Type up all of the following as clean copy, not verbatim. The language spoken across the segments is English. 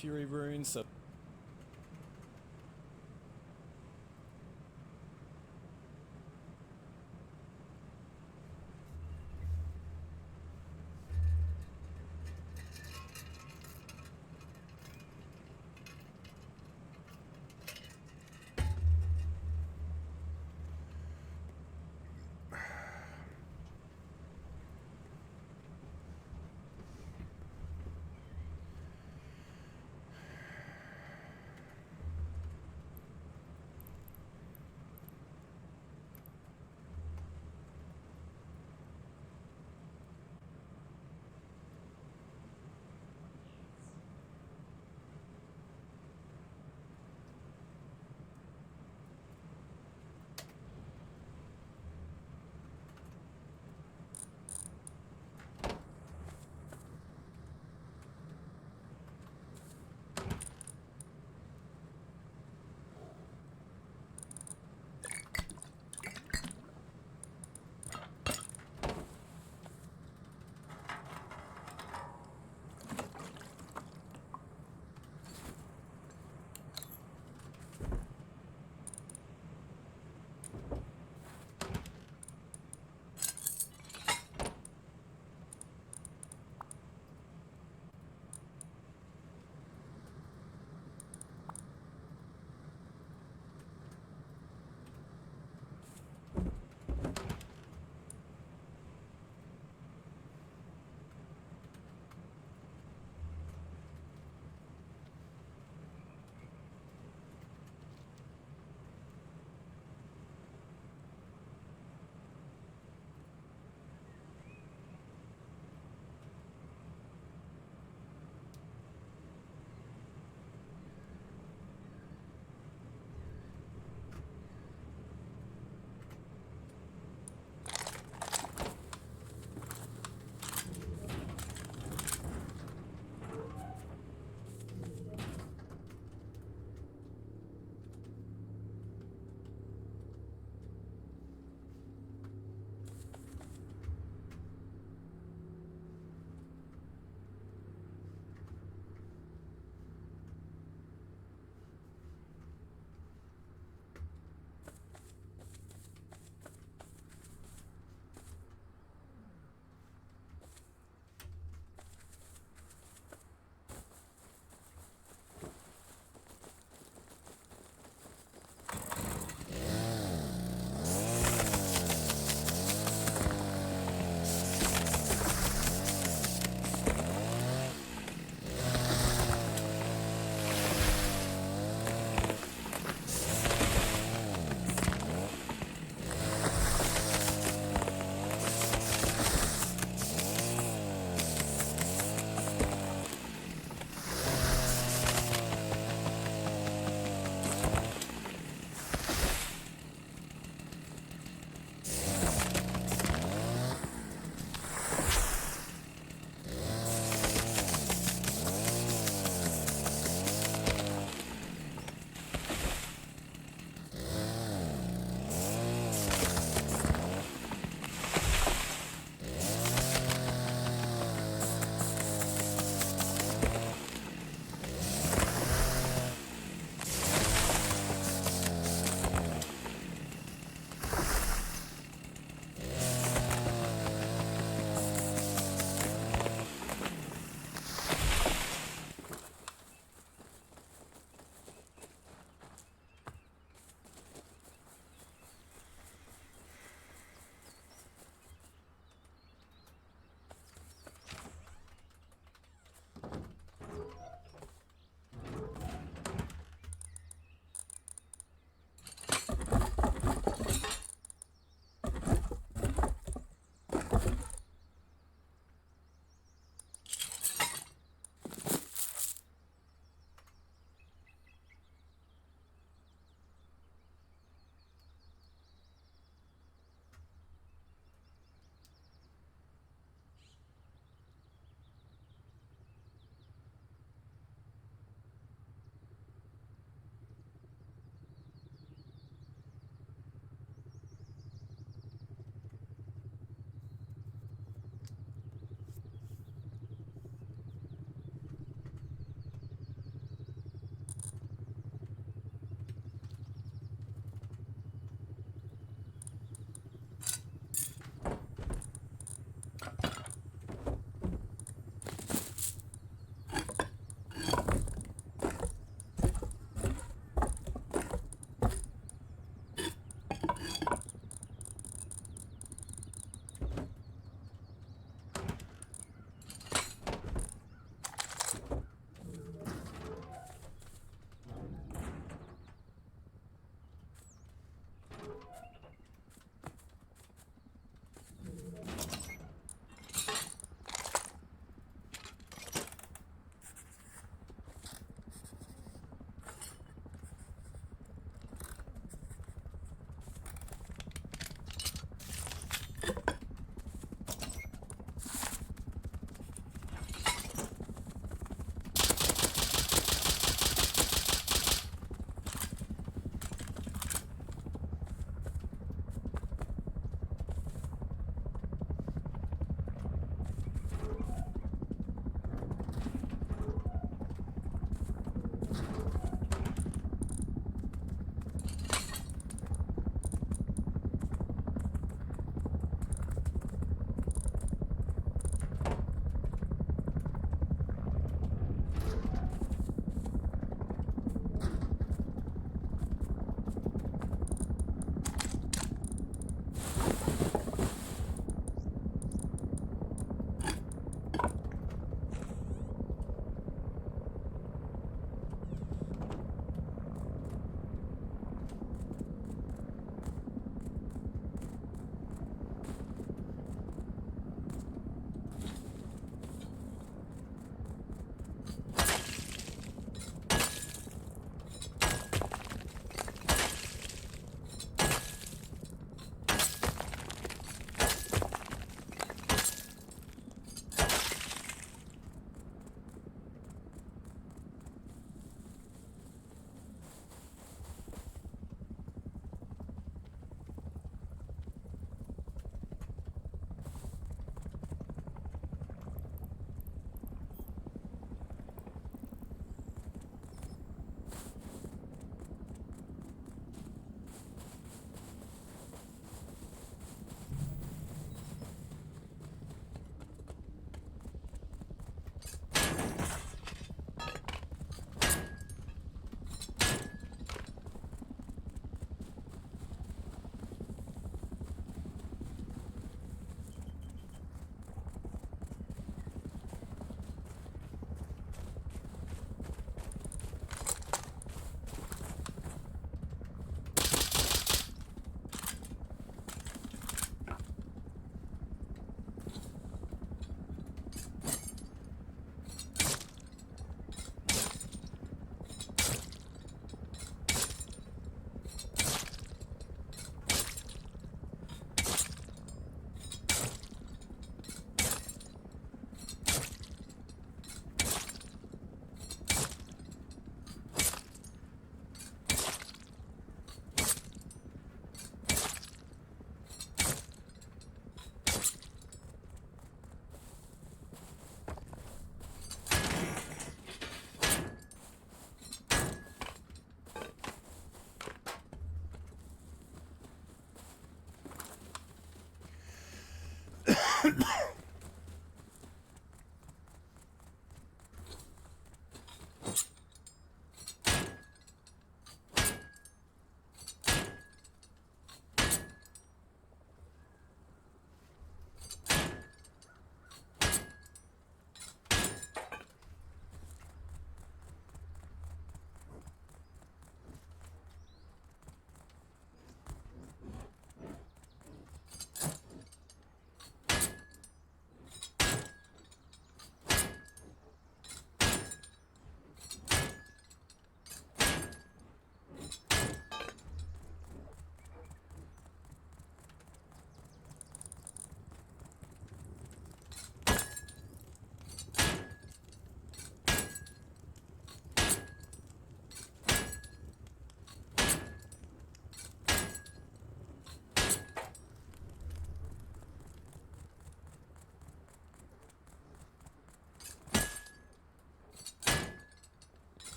Fury Rune, so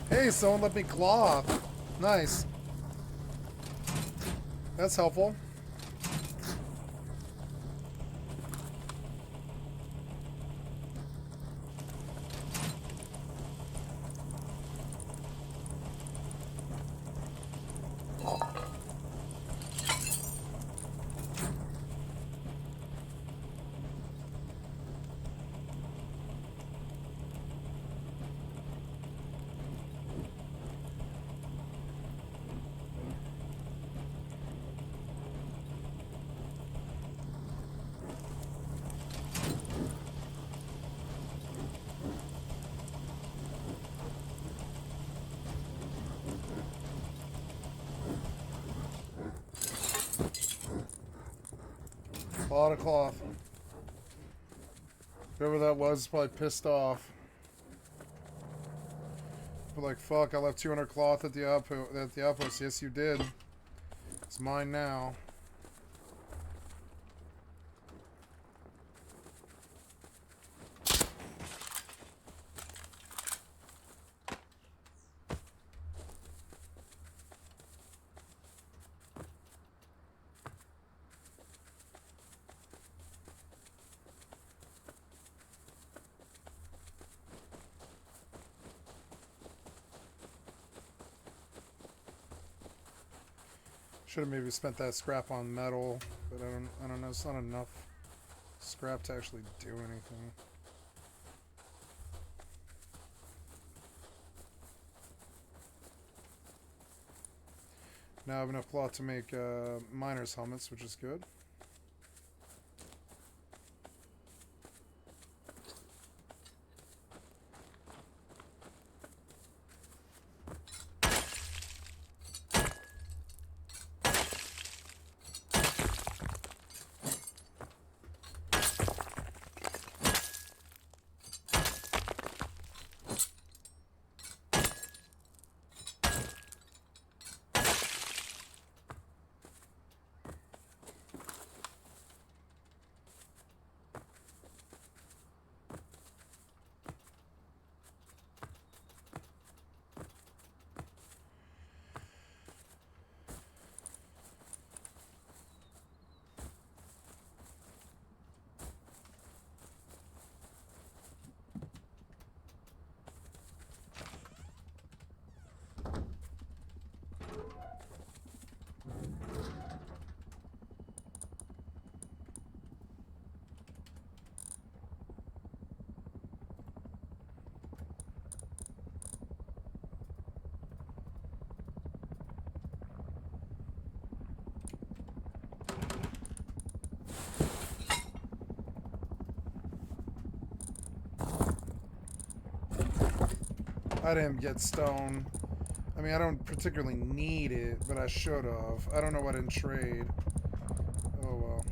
Hey, someone let me cloth. Nice. That's helpful. A lot of cloth. Whoever that was is probably pissed off. But like, fuck, I left 200 cloth at the outpost. Yes, you did. It's mine now. Should have maybe spent that scrap on metal, but I don't know. It's not enough scrap to actually do anything. Now I have enough cloth to make miners' helmets, which is good. I didn't get stone. I mean, I don't particularly need it, but I should have. I don't know what in trade. Oh well.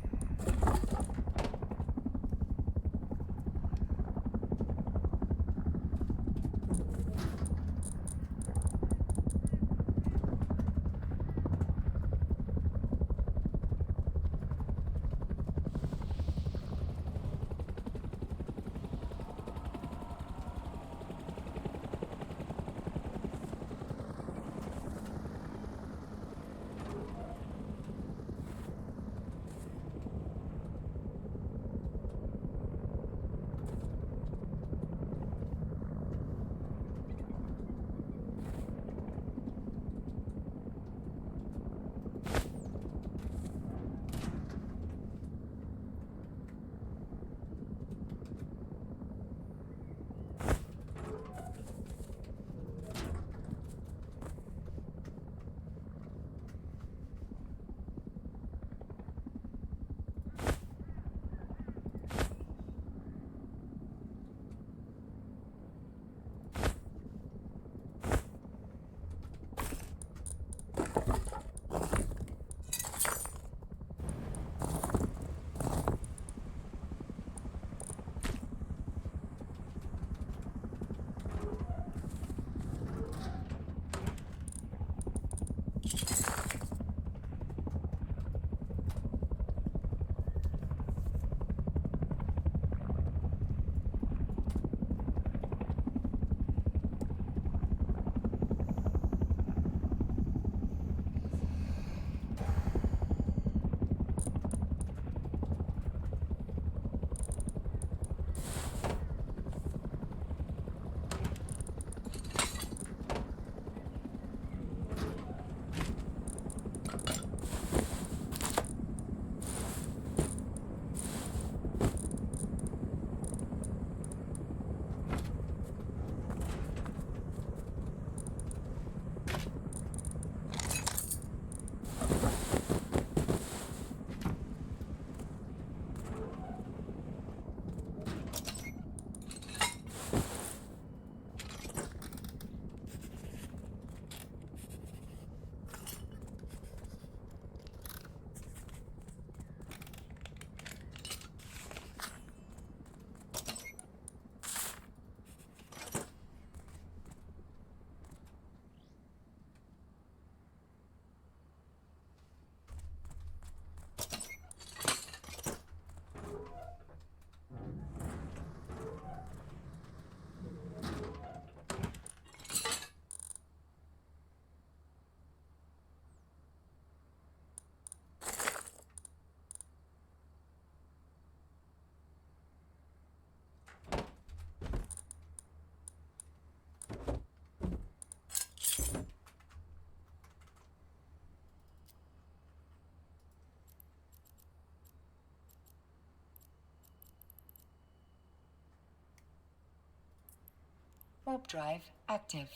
Warp drive active.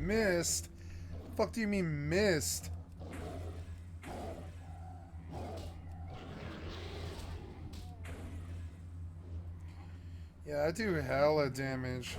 Missed? Fuck do you mean missed? Yeah, I do hella damage.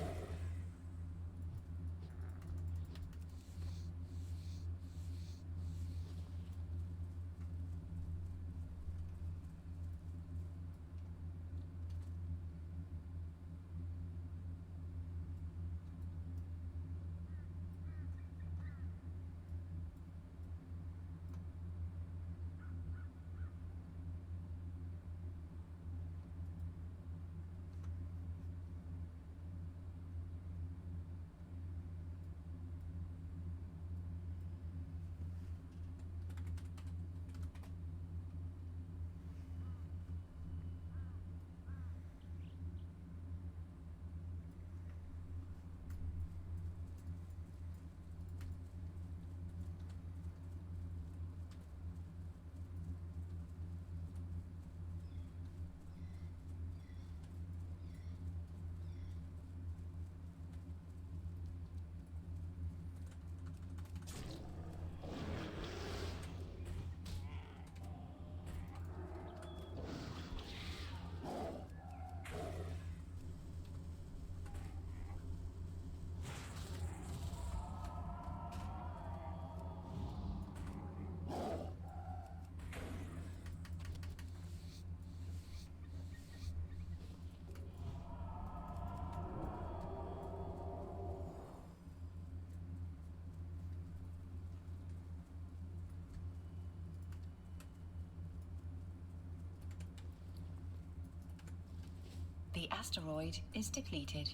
The asteroid is depleted.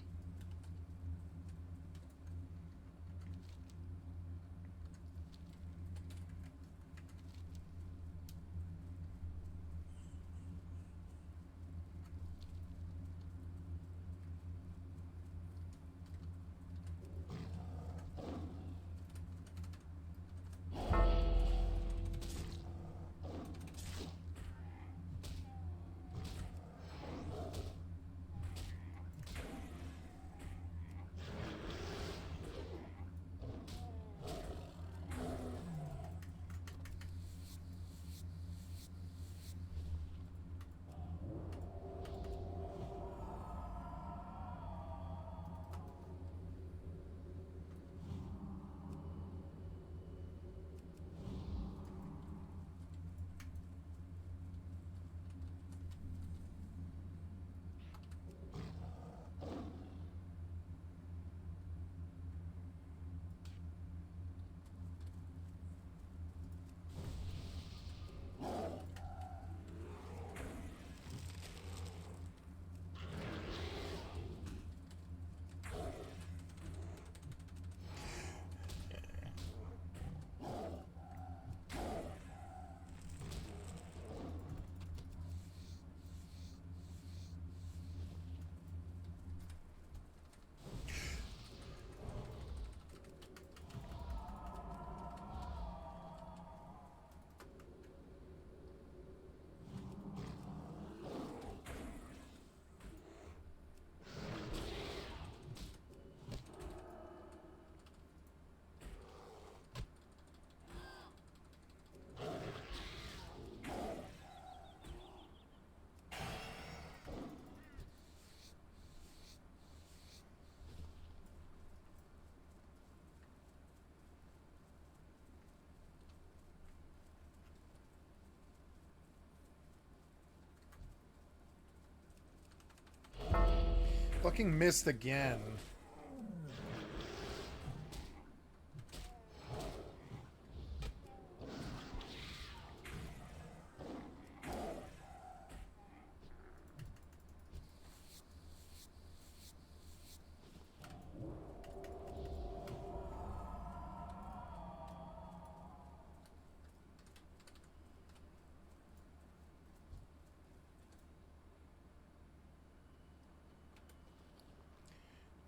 Fucking missed again.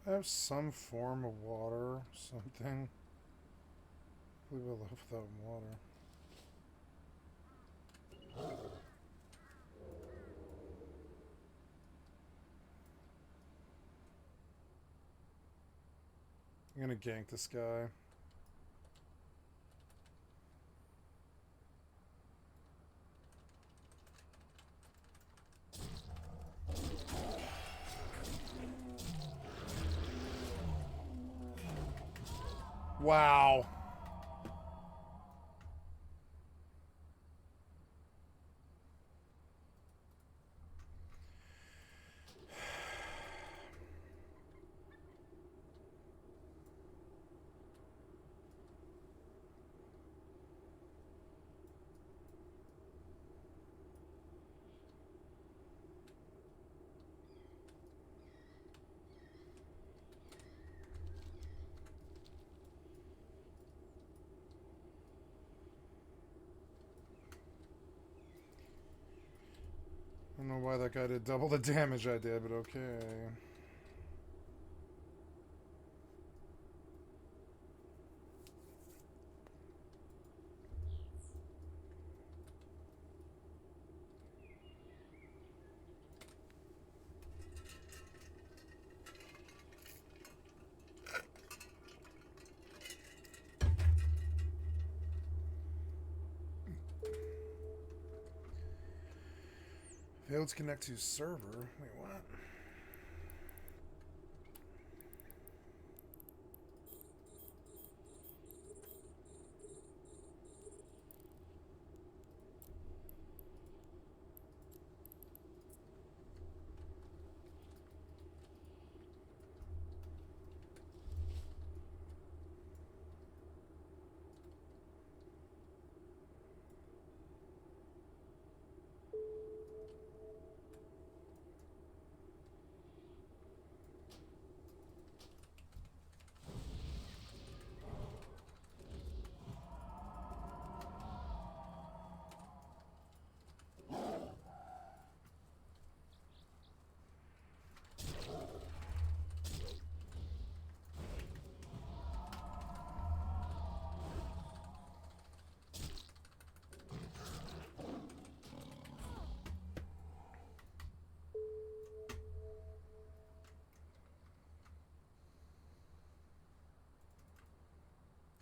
I have some form of water, something. I believe I left without water. I'm gonna gank this guy. Wow. I don't know why that guy did double the damage I did, but okay. Failed to connect to server. Wait, what?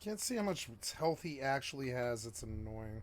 Can't see how much health he actually has. It's annoying.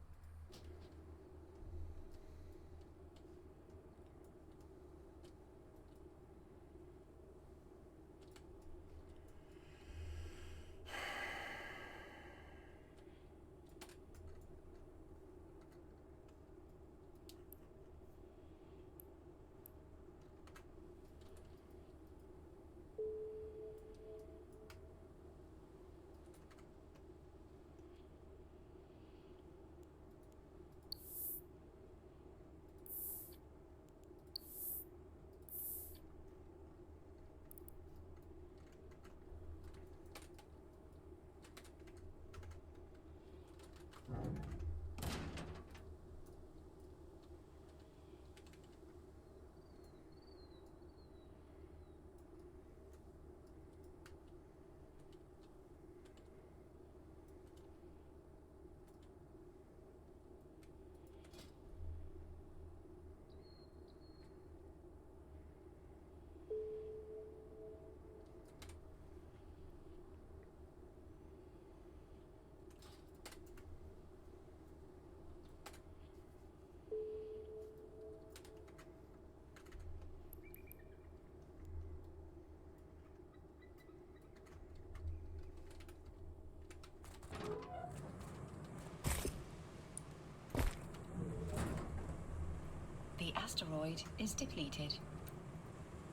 The asteroid is depleted.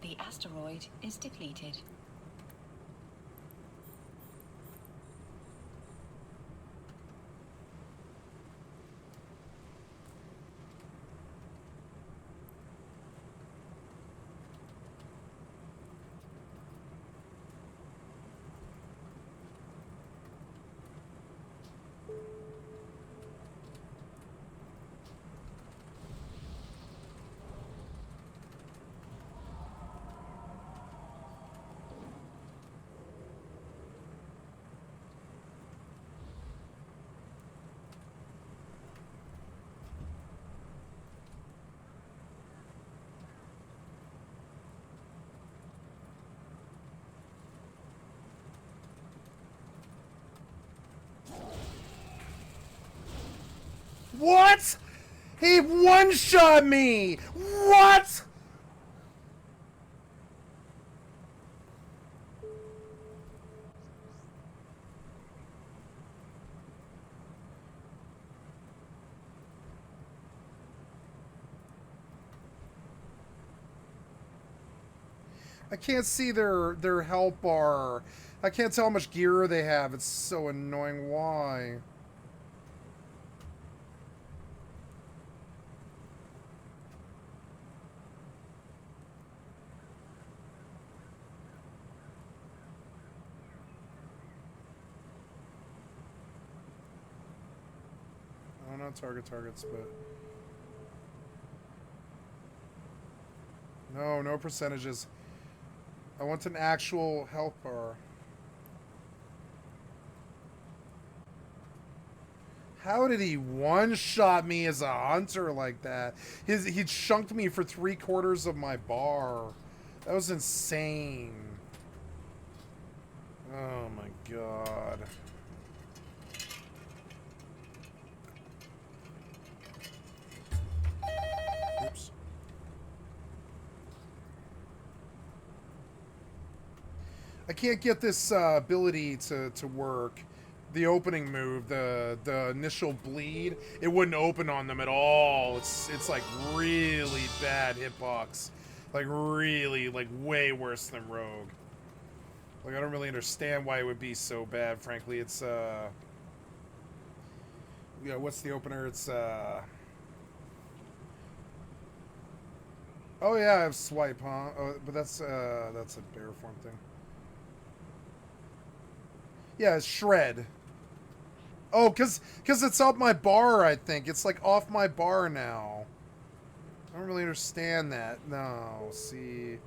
The asteroid is depleted. What? He one-shot me! What? I can't see their health bar. I can't tell how much gear they have. It's so annoying. Why? I don't know targets, but no percentages. I want an actual health bar. How did he one-shot me as a hunter like that? He chunked me for 3/4 of my bar. That was insane. Oh my god. Oops. I can't get this ability to work. The opening move, the initial bleed, it wouldn't open on them at all. It's like really bad hitbox. Like really, like way worse than Rogue. Like I don't really understand why it would be so bad, frankly. It's yeah, what's the opener? It's oh yeah, I have swipe, huh? Oh, but that's a bear form thing. Yeah, it's shred. Oh, cause it's up my bar, I think. It's like off my bar now. I don't really understand that. No, see,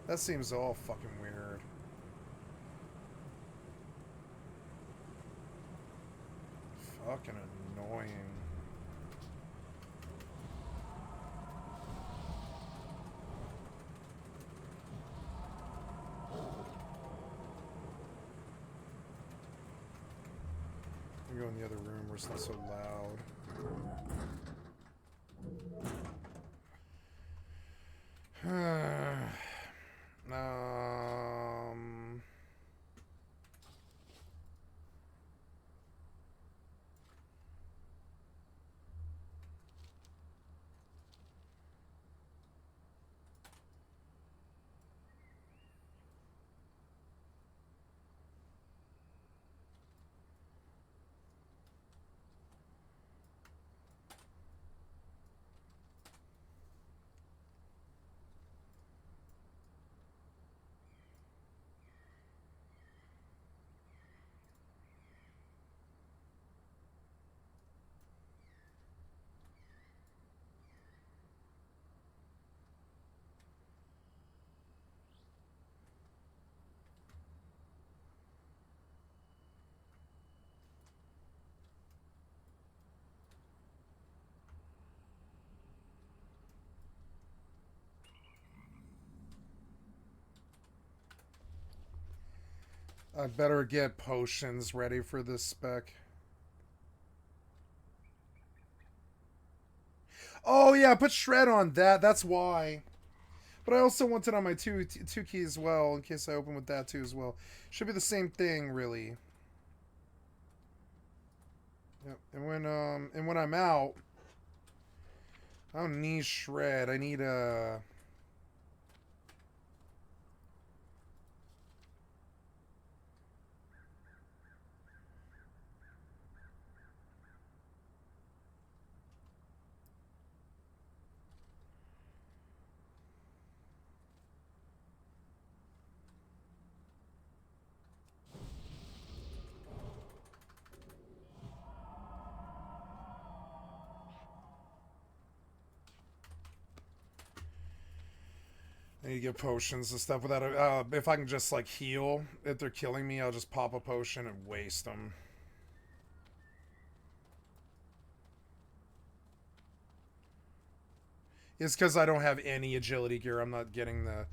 that seems all fucking weird. Fucking annoying. I'm going in the other room where it's not so loud. I better get potions ready for this spec. Oh yeah, put shred on that. That's why. But I also want it on my two key as well, in case I open with that too as well. Should be the same thing, really. Yep. And when I'm out, I don't need shred. I need I need to get potions and stuff without a, if I can just like heal. If they're killing me, I'll just pop a potion and waste them. It's because I don't have any agility gear. I'm not getting the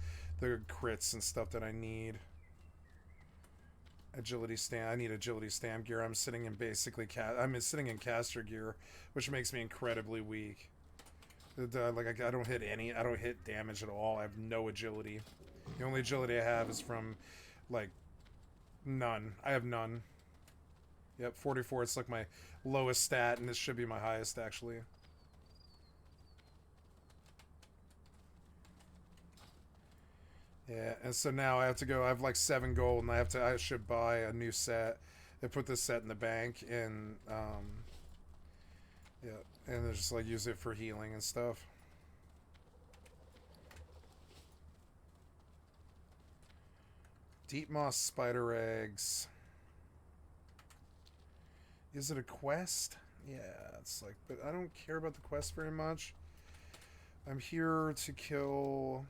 crits and stuff that I need. Agility stand. I need agility stam gear. I'm sitting in basically I'm sitting in caster gear, which makes me incredibly weak. Like I don't hit any. I don't hit damage at all. I have no agility. The only agility I have is from, like, none. I have none. Yep, 44. It's like my lowest stat, and this should be my highest actually. Yeah, and so now I have to go. I have like 7 gold, and I should buy a new set. They put this set in the bank, and yeah, and they just like use it for healing and stuff. Deep moss spider eggs. Is it a quest? Yeah, it's like, but I don't care about the quest very much. I'm here to kill.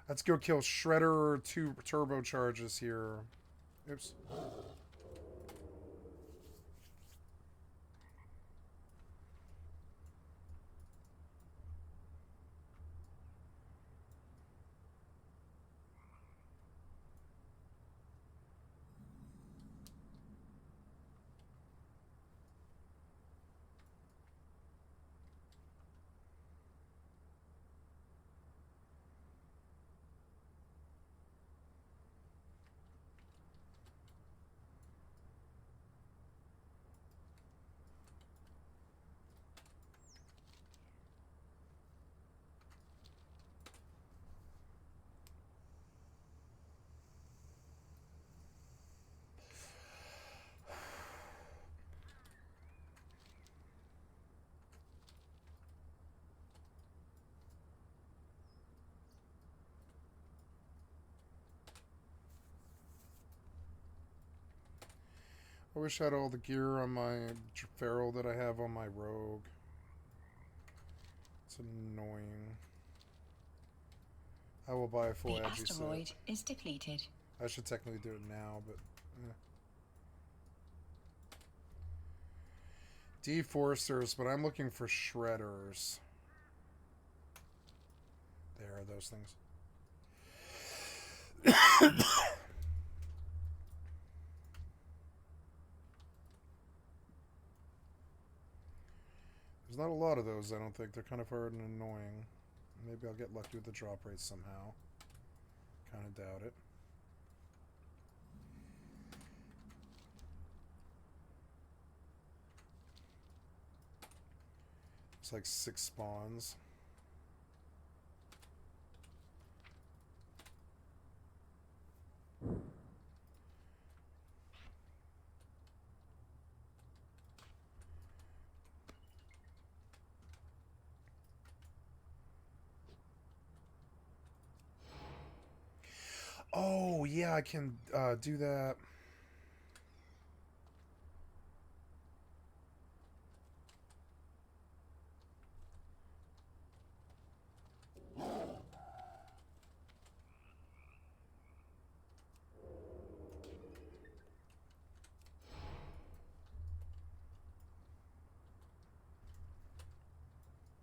Let's go kill Shredder 2 turbocharges here. Oops. I wish I had all the gear on my feral that I have on my rogue. It's annoying. I will buy a full The agi asteroid set. is depleted. I should technically do it now, but Deforesters, but I'm looking for shredders. There are those things. There's not a lot of those, I don't think. They're kind of hard and annoying. Maybe I'll get lucky with the drop rate somehow. Kind of doubt it. It's like 6 spawns. Oh, yeah, I can do that.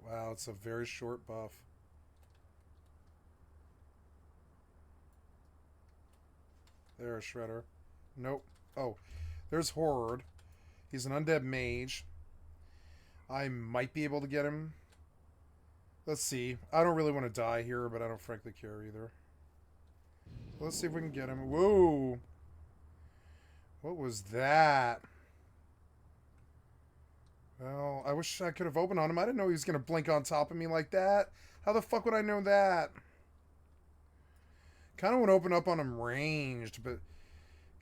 Wow, it's a very short buff. There, Shredder. Nope. Oh, there's Horde. He's an undead mage. I might be able to get him. Let's see. I don't really want to die here, but I don't frankly care either. Let's see if we can get him. Whoa! What was that? Well, I wish I could have opened on him. I didn't know he was going to blink on top of me like that. How the fuck would I know that? Kind of want to open up on him ranged, but...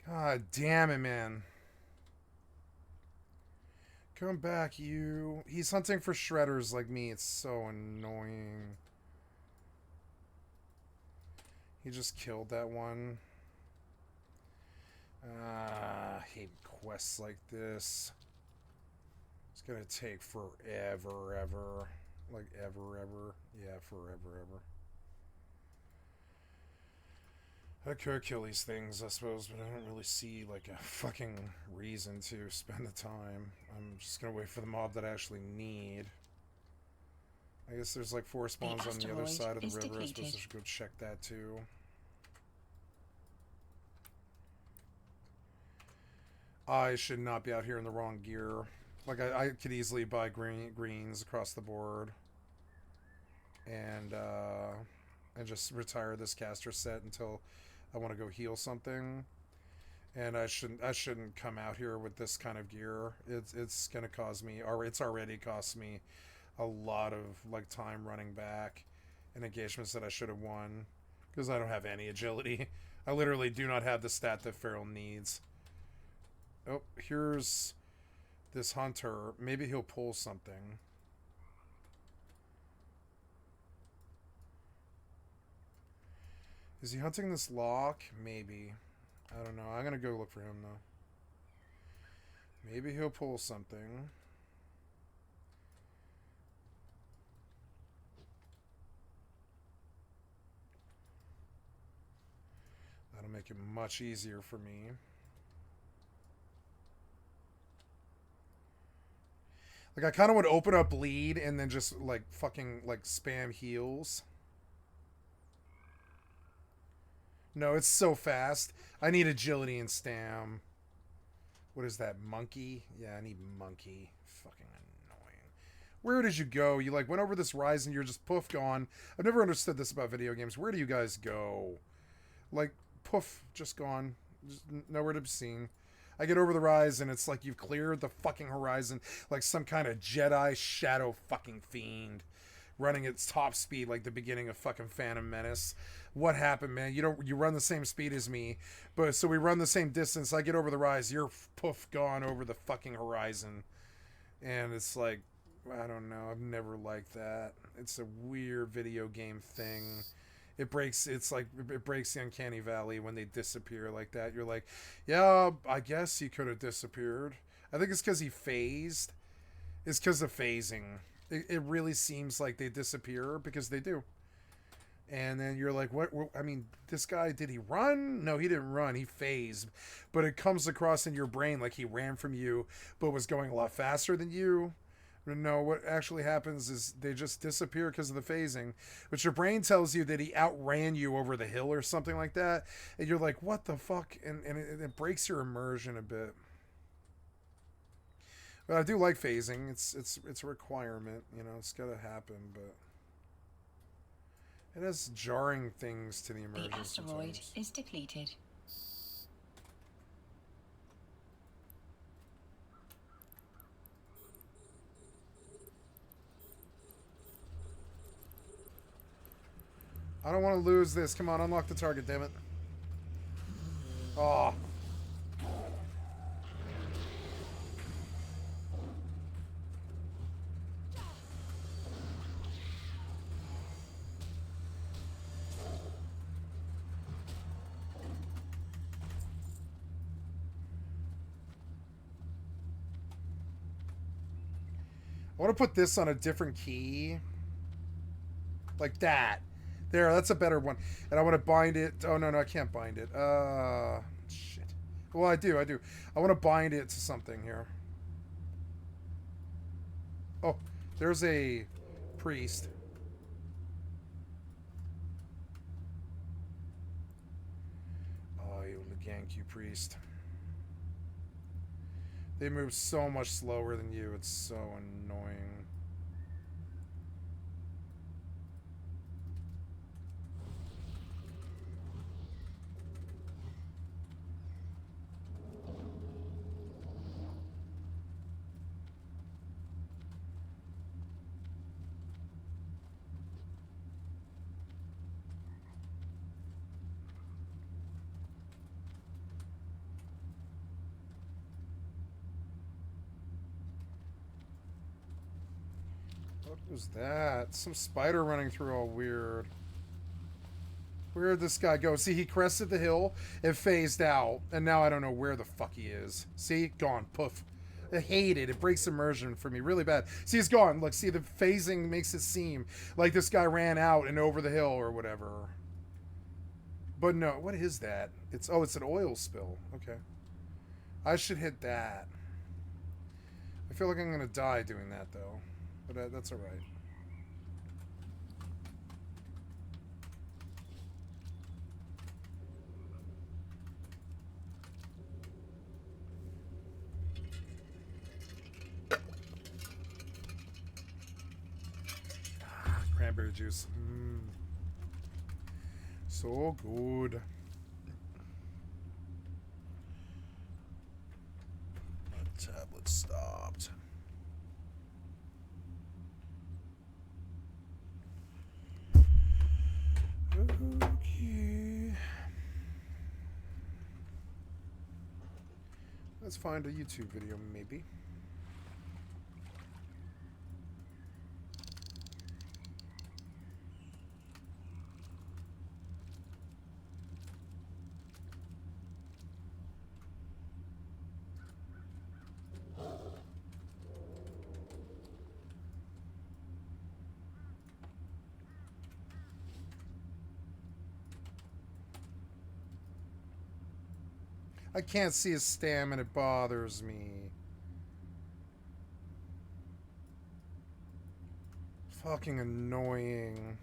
God damn it, man. Come back, you. He's hunting for shredders like me. It's so annoying. He just killed that one. I hate quests like this. It's gonna take forever, ever. Like, ever, ever. Yeah, forever, ever. I could kill these things, I suppose, but I don't really see, like, a fucking reason to spend the time. I'm just gonna wait for the mob that I actually need. I guess there's, like, 4 spawns on the other side of the river. I suppose I should go check that, too. I should not be out here in the wrong gear. Like, I could easily buy greens across the board. And just retire this caster set until I want to go heal something. And I shouldn't come out here with this kind of gear. It's gonna cause me, or it's already cost me a lot of, like, time running back and engagements that I should have won because I don't have any agility. I literally do not have the stat that Feral needs. Oh, here's this hunter. Maybe he'll pull something. Is he hunting this lock? Maybe. I don't know. I'm gonna go look for him, though. Maybe he'll pull something. That'll make it much easier for me. Like, I kind of would open up bleed and then just, like, fucking, like, spam heals. No, it's so fast. I need agility and stam. What is that, monkey? Yeah, I need monkey. Fucking annoying. Where did you go? You, like, went over this rise and you're just poof gone. I've never understood this about video games. Where do you guys go? Like, poof, just gone. Just nowhere to be seen. I get over the rise and it's like you've cleared the fucking horizon like some kind of Jedi shadow fucking fiend running its top speed like the beginning of fucking Phantom Menace. What happened, man? You run the same speed as me, but so we run the same distance. I get over the rise, you're poof gone over the fucking horizon. And it's like, I don't know, I've never liked that. It's a weird video game thing. It breaks the uncanny valley when they disappear like that. You're like, yeah, I guess he could have disappeared. I think it's because he phased. It's because of phasing. It really seems like they disappear because they do. And then you're like, what? I mean, this guy, did he run? No, he didn't run. He phased. But it comes across in your brain like he ran from you, but was going a lot faster than you. No, what actually happens is they just disappear because of the phasing. But your brain tells you that he outran you over the hill or something like that. And you're like, what the fuck? And it breaks your immersion a bit. But I do like phasing. It's a requirement. You know, it's got to happen. But it has jarring things to the immersion. The asteroid sometimes. is depleted. I don't want to lose this. Come on, unlock the target, damn it. Oh. I want to put this on a different key. Like that. There, that's a better one. And I want to bind it. Oh, no, I can't bind it. Shit. Well, I do. I want to bind it to something here. Oh, there's a priest. Oh, you gank, you priest. They move so much slower than you. It's so annoying. What was that? Some spider running through all weird. Where did this guy go? See, he crested the hill and phased out. And now I don't know where the fuck he is. See? Gone. Poof. I hate it. It breaks immersion for me really bad. See, he's gone. Look, see, the phasing makes it seem like this guy ran out and over the hill or whatever. But no, what is that? It's it's an oil spill. Okay. I should hit that. I feel like I'm gonna die doing that though. But that's alright. Cranberry juice. So good. My tablet stopped. Okay. Let's find a YouTube video, maybe. I can't see his stam and it bothers me. Fucking annoying.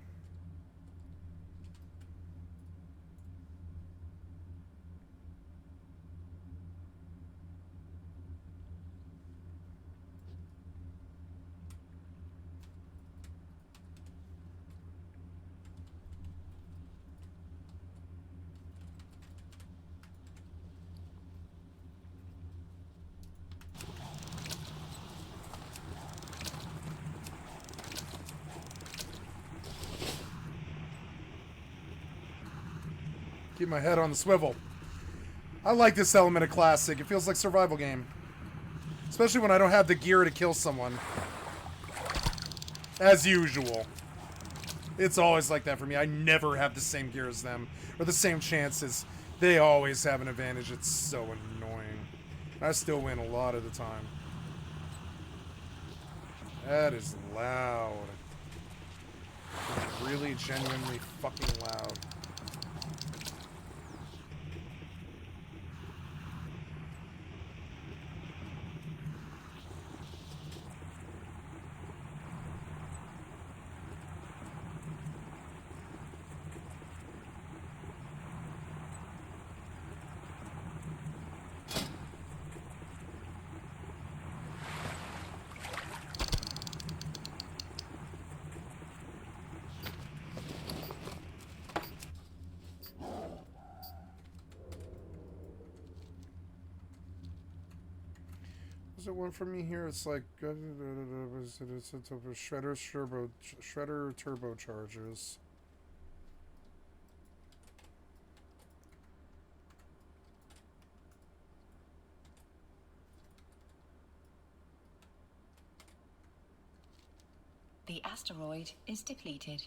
Keep my head on the swivel. I like this element of Classic. It feels like survival game. Especially when I don't have the gear to kill someone. As usual. It's always like that for me. I never have the same gear as them. Or the same chances. They always have an advantage. It's so annoying. I still win a lot of the time. That is loud. It's really, genuinely fucking loud. Is it one for me here? It's like shredder turbochargers. The asteroid is depleted.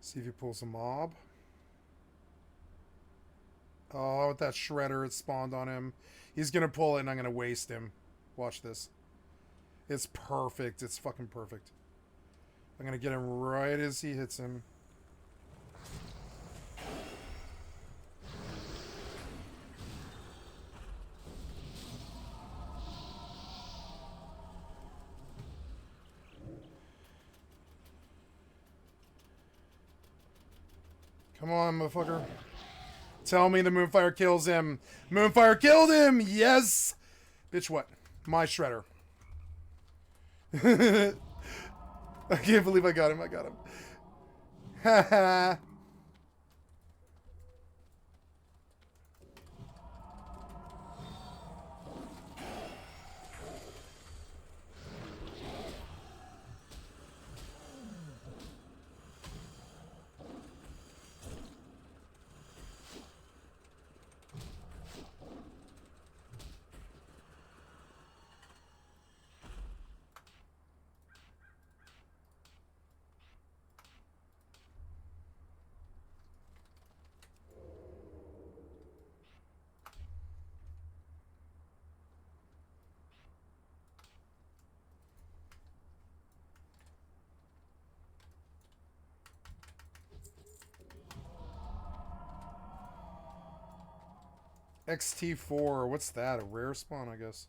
See if he pulls a mob. Oh, with that shredder, it spawned on him. He's gonna pull it and I'm gonna waste him. Watch this. It's perfect. It's fucking perfect. I'm gonna get him right as he hits him. Come on, motherfucker. Tell me the Moonfire kills him. Moonfire killed him! Yes! Bitch, what? My shredder. I can't believe I got him. I got him. Haha. XT4, what's that? A rare spawn, I guess.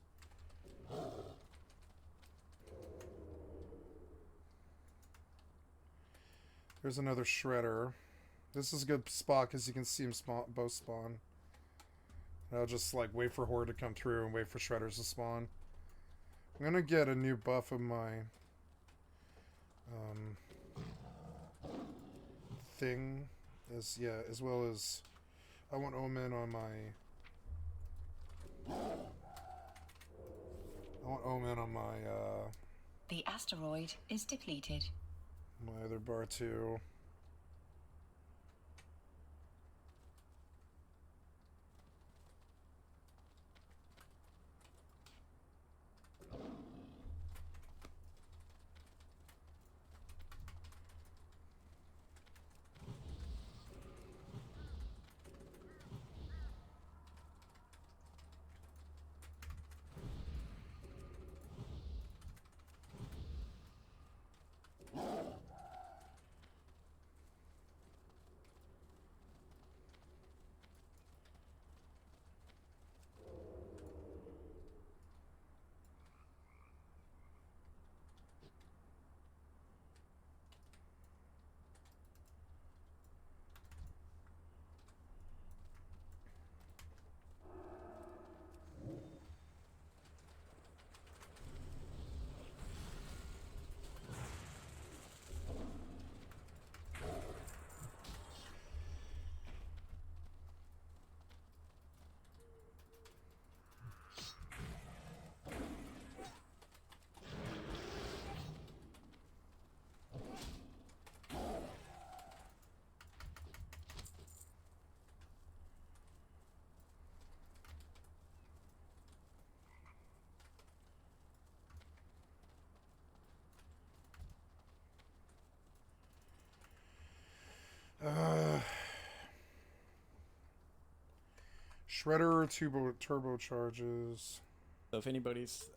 There's another shredder. This is a good spot because you can see them both spawn. I'll just like wait for Horde to come through and wait for shredders to spawn. I'm gonna get a new buff of my thing, as well as I want Omen on my. The asteroid is depleted. My other bar too. Shredder turbo charges. So if anybody's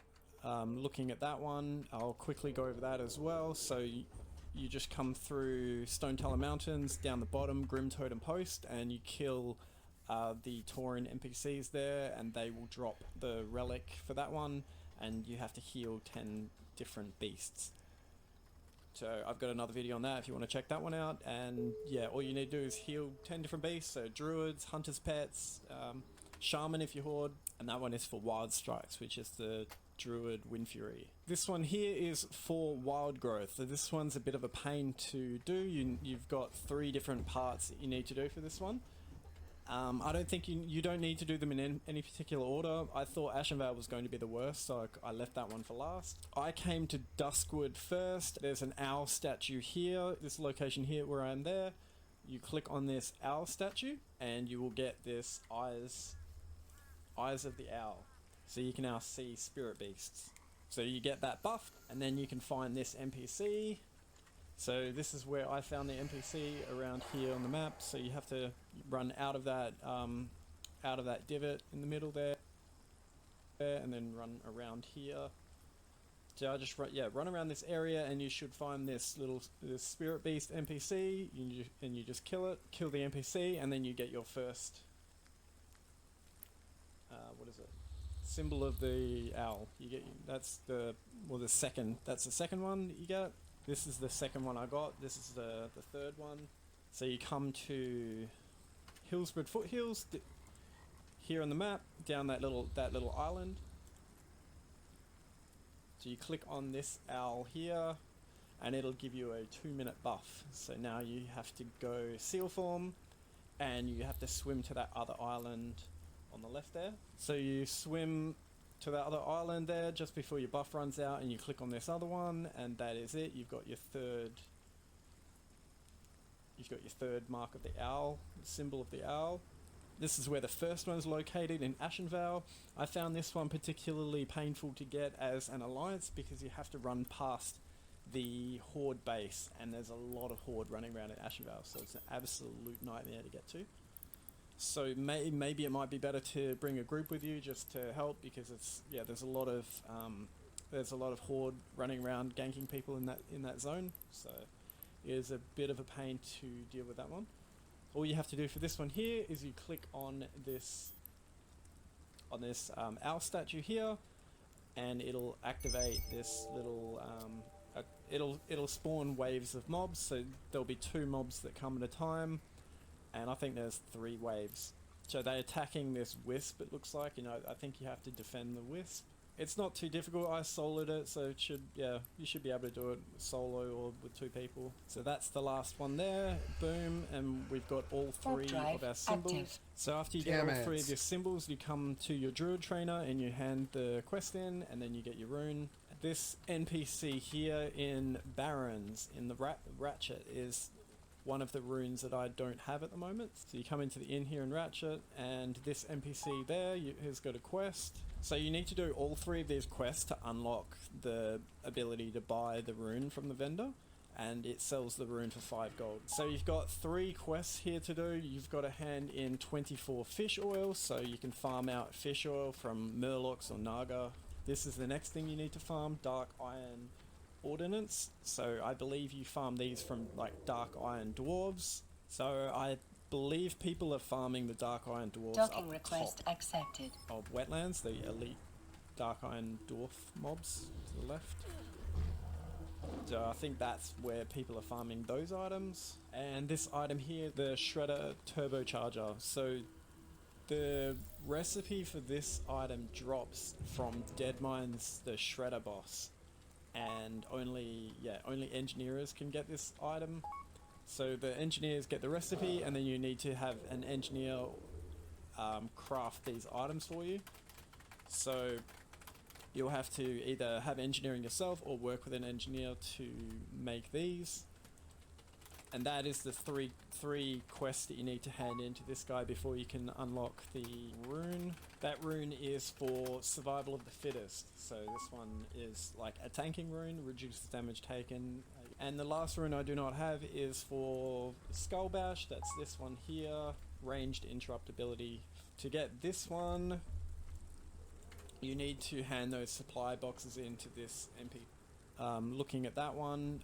looking at that one, I'll quickly go over that as well. So you just come through Stone Teller Mountains, down the bottom, Grim Totem Post, and you kill the Tauren NPCs there, and they will drop the relic for that one, and you have to heal 10 different beasts. So I've got another video on that if you want to check that one out. And yeah, all you need to do is heal 10 different beasts. So druids, hunters pets, shaman if you horde, and that one is for wild strikes, which is the druid wind fury. This one here is for wild growth. So this one's a bit of a pain to do. You've got 3 different parts that you need to do for this one. I don't think you don't need to do them in any particular order. I thought Ashenvale was going to be the worst, so I left that one for last. I came to Duskwood first. There's an owl statue here, this location here where I am there. You click on this owl statue and you will get this eyes of the owl. So you can now see spirit beasts. So you get that buff, and then you can find this NPC. So this is where I found the NPC around here on the map. So you have to run out of that divot in the middle there, and then run around here. So I just run around this area, and you should find this spirit beast NPC. You just kill the NPC, and then you get your first what is it? Symbol of the owl. That's the second one that you get. This is the second one I got. This is the third one. So you come to Hillsbred Foothills here on the map, down that little island. So you click on this owl here, and it'll give you a 2-minute buff. So now you have to go seal form, and you have to swim to that other island on the left there. So you swim to that other island there just before your buff runs out, and you click on this other one, and that is it. You've got your third mark of the owl, the symbol of the owl. This is where the first one is located in Ashenvale. I found this one particularly painful to get as an alliance because you have to run past the horde base, and there's a lot of horde running around in Ashenvale, so it's an absolute nightmare to get to. So maybe it might be better to bring a group with you just to help, because there's a lot of horde running around ganking people in that zone. So it is a bit of a pain to deal with that one. All you have to do for this one here is you click on this on this owl statue here, and it'll activate this little it'll spawn waves of mobs, so there'll be 2 mobs that come at a time, and I think there's 3 waves. So they're attacking this wisp, it looks like. You know, I think you have to defend the wisp. It's not too difficult. I soloed it, so it should, yeah, you should be able to do it solo or with 2 people. So that's the last one there. Boom, and we've got all 3 of our symbols. Active. So after you get all 3 of your symbols, you come to your druid trainer and you hand the quest in, and then you get your rune. This NPC here in Barrens, in the Ratchet, is one of the runes that I don't have at the moment. So you come into the inn here in Ratchet, and this NPC there has got a quest. So you need to do all 3 of these quests to unlock the ability to buy the rune from the vendor, and it sells the rune for 5 gold. So you've got 3 quests here to do. You've got to hand in 24 fish oil, so you can farm out fish oil from Murlocs or Naga. This is the next thing you need to farm, dark iron ordnance. So I believe you farm these from like dark iron dwarves. So I believe people are farming the dark iron dwarves Docking up request top accepted. of wetlands, the elite dark iron dwarf mobs to the left. So I think that's where people are farming those items. And this item here, the Shredder Turbocharger. So the recipe for this item drops from Deadmine's the Shredder boss, and only engineers can get this item. So the engineers get the recipe, and then you need to have an engineer craft these items for you. So you'll have to either have engineering yourself or work with an engineer to make these. And that is the three quests that you need to hand in to this guy before you can unlock the rune. That rune is for survival of the fittest. So this one is like a tanking rune, reduces damage taken. And the last rune I do not have is for Skull Bash. That's this one here, ranged interruptibility. To get this one, you need to hand those supply boxes into this MP. Looking at that one,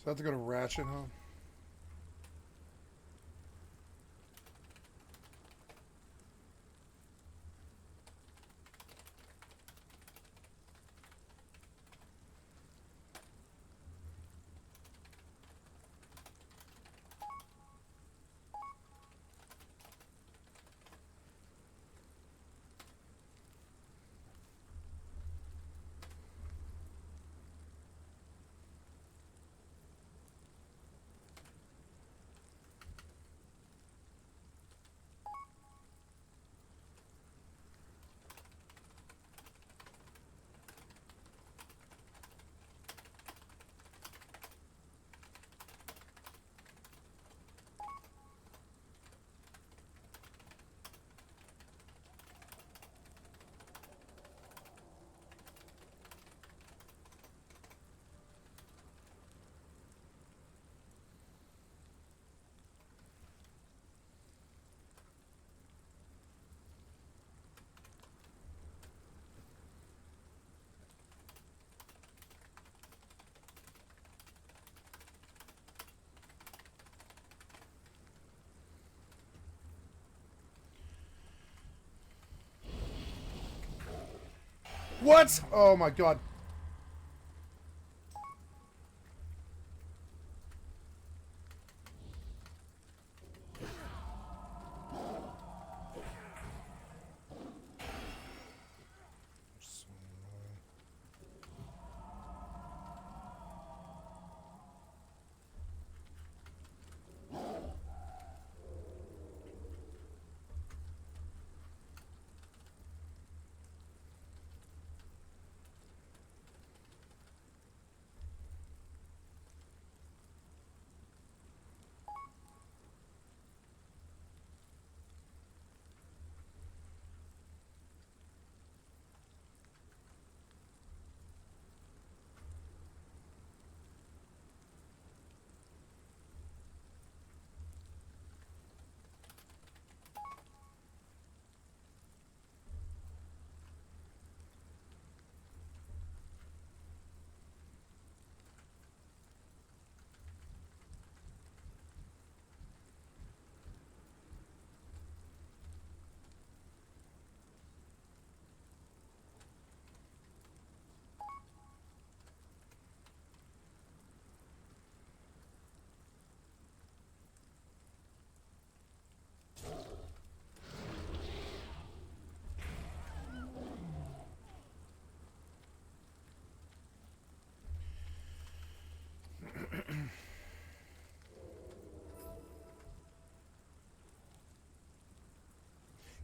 So I have to go to Ratchet, huh? What? Oh my god.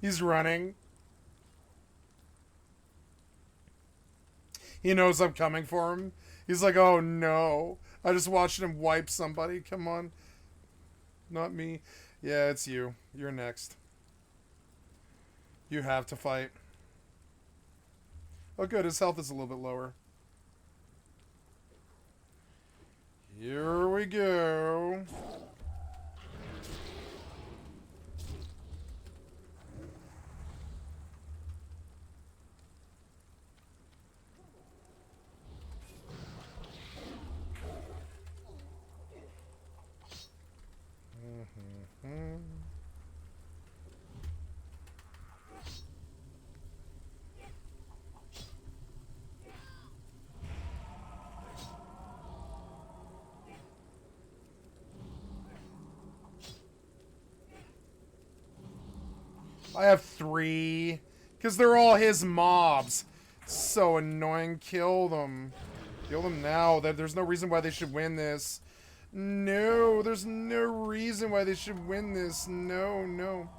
He's running. He knows I'm coming for him. He's like, oh no. I just watched him wipe somebody. Come on. Not me. Yeah, it's you. You're next. You have to fight. Oh good, his health is a little bit lower. Here we go. I have 3. Because they're all his mobs. So annoying. Kill them. Kill them now. There's no reason why they should win this. No, there's no reason why they should win this. No, no.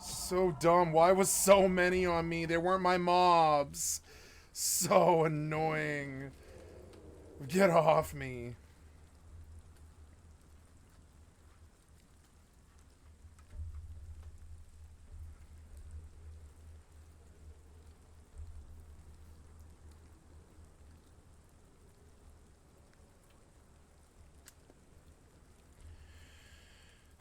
So dumb. Why was so many on me? They weren't my mobs. So annoying. Get off me.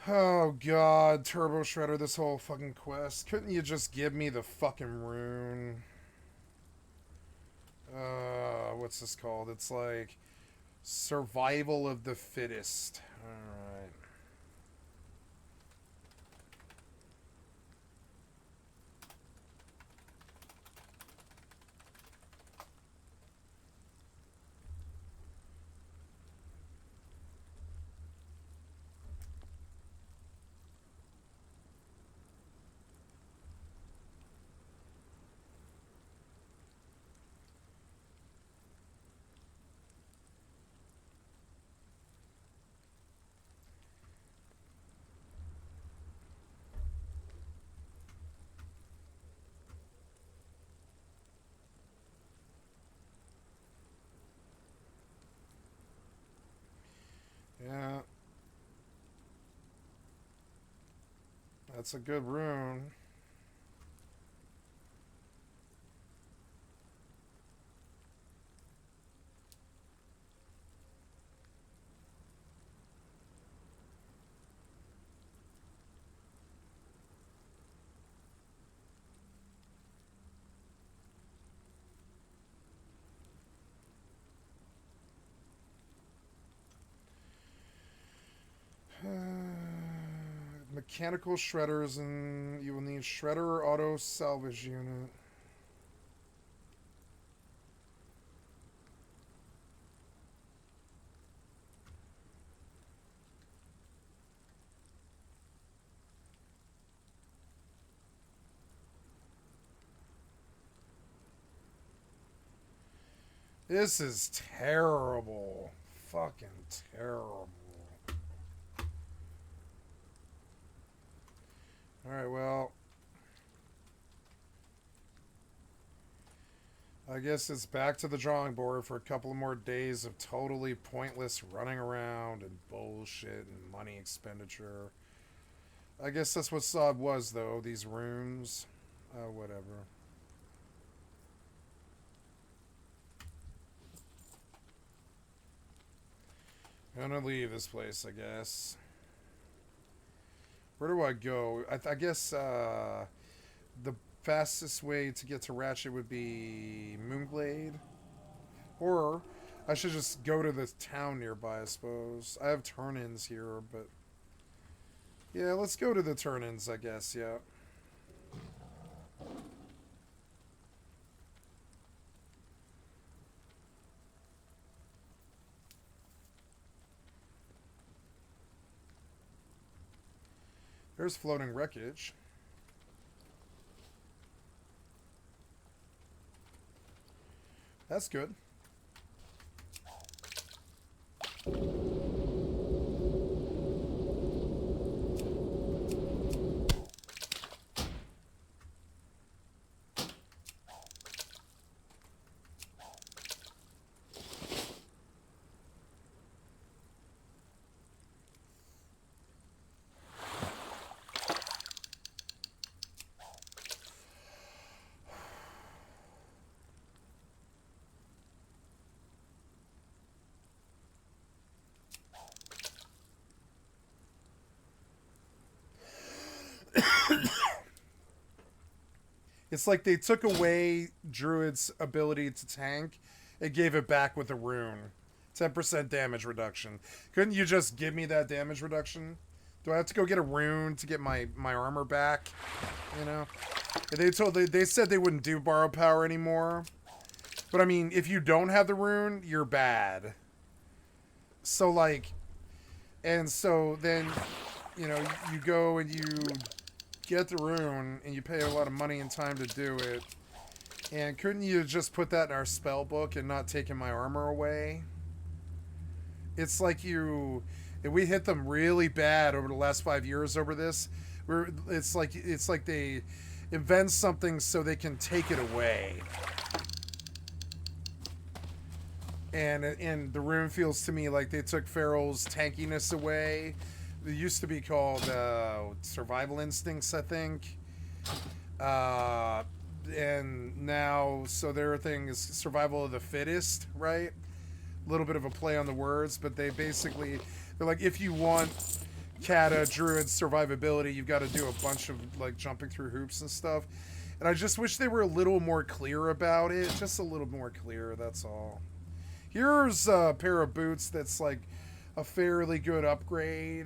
Oh god, Turbo Shredder, this whole fucking quest. Couldn't you just give me the fucking rune? What's this called? It's like survival of the fittest. Alright. Yeah. That's a good rune. Mechanical shredders, and you will need shredder or auto salvage unit. This is terrible. Fucking terrible. Alright, well. I guess it's back to the drawing board for a couple more days of totally pointless running around and bullshit and money expenditure. I guess that's what SoD was, though, these rooms. Whatever. Gonna leave this place, I guess. Where do I go? I guess the fastest way to get to Ratchet would be Moonglade. Or I should just go to the town nearby, I suppose. I have turn-ins here, but... yeah, let's go to the turn-ins, I guess, yeah. There's floating wreckage. That's good. It's like they took away Druid's ability to tank and gave it back with a rune. 10% damage reduction. Couldn't you just give me that damage reduction? Do I have to go get a rune to get my armor back? You know? They said they wouldn't do borrow power anymore. But I mean, if you don't have the rune, you're bad. So like, and so then, you know, you go and you get the rune and you pay a lot of money and time to do it. And couldn't you just put that in our spell book and not taking my armor away? It's like we hit them really bad over the last 5 years over this. It's like they invent something so they can take it away. And the rune feels to me like they took Farrell's tankiness away. It used to be called survival instincts, I think. And now, so their thing is survival of the fittest, right? A little bit of a play on the words, but they're like, if you want Kata Druid survivability, you've got to do a bunch of like jumping through hoops and stuff. And I just wish they were a little more clear about it. Just a little more clear, that's all. Here's a pair of boots that's like a fairly good upgrade.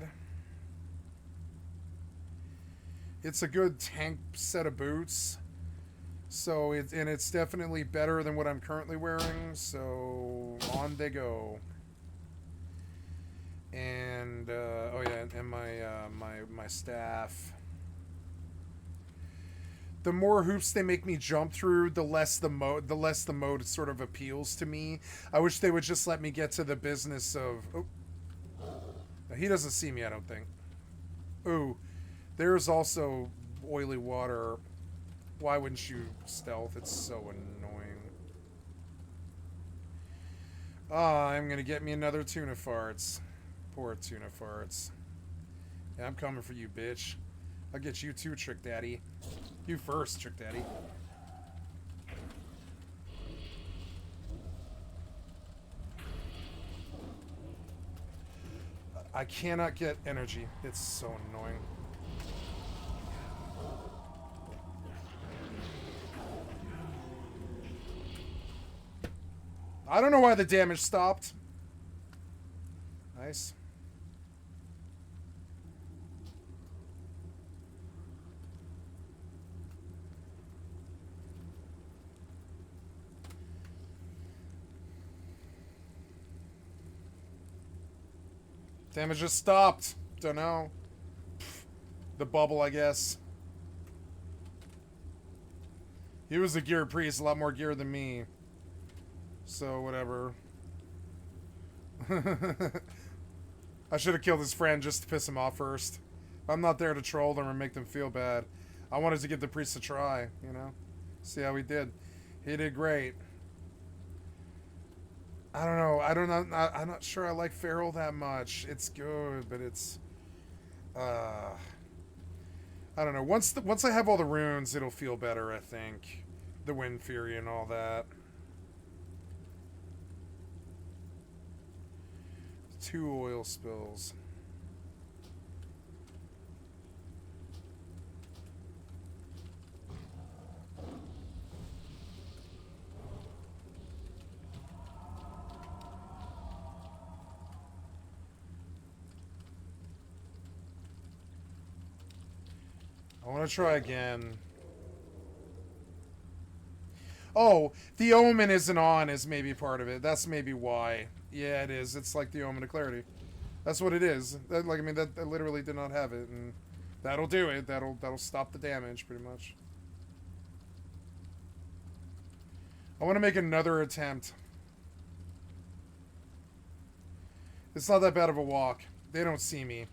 It's a good tank set of boots. So it's definitely better than what I'm currently wearing. So on they go. And oh yeah, and my staff. The more hoops they make me jump through, the less the mode sort of appeals to me. I wish they would just let me get to the business of. Oh, no, he doesn't see me, I don't think. Ooh, there's also oily water. Why wouldn't you stealth? It's so annoying. Ah, I'm gonna get me another tuna farts. Poor tuna farts. Yeah, I'm coming for you, bitch. I'll get you too, Trick Daddy. You first, Trick Daddy. I cannot get energy. It's so annoying. I don't know why the damage stopped. Nice. Damage just stopped. Don't know. The bubble, I guess. He was a geared priest, a lot more geared than me. So, whatever. I should have killed his friend just to piss him off first. I'm not there to troll them or make them feel bad. I wanted to give the priest a try, you know? See how he did. He did great. I don't know. I'm not sure I like Feral that much. It's good, but it's... I don't know. Once I have all the runes, it'll feel better, I think. The Wind Fury and all that. 2 oil spills. I want to try again. Oh, the Omen isn't on is maybe part of it. That's maybe why. Yeah, it is. It's like the Omen of Clarity. That's what it is. That, like, I mean, that literally did not have it, and that'll do it. That'll stop the damage, pretty much. I want to make another attempt. It's not that bad of a walk. They don't see me.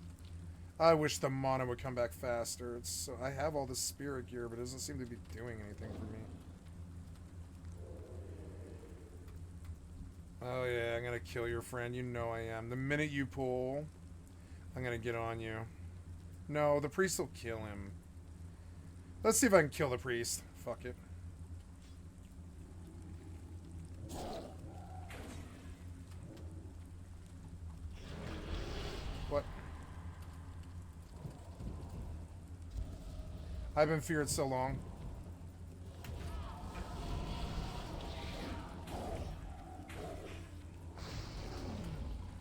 I wish the mana would come back faster. It's so, I have all this spirit gear, but it doesn't seem to be doing anything for me. Oh yeah, I'm gonna kill your friend. You know I am. The minute you pull, I'm gonna get on you. No, the priest will kill him. Let's see if I can kill the priest. Fuck it. What? I've been feared so long.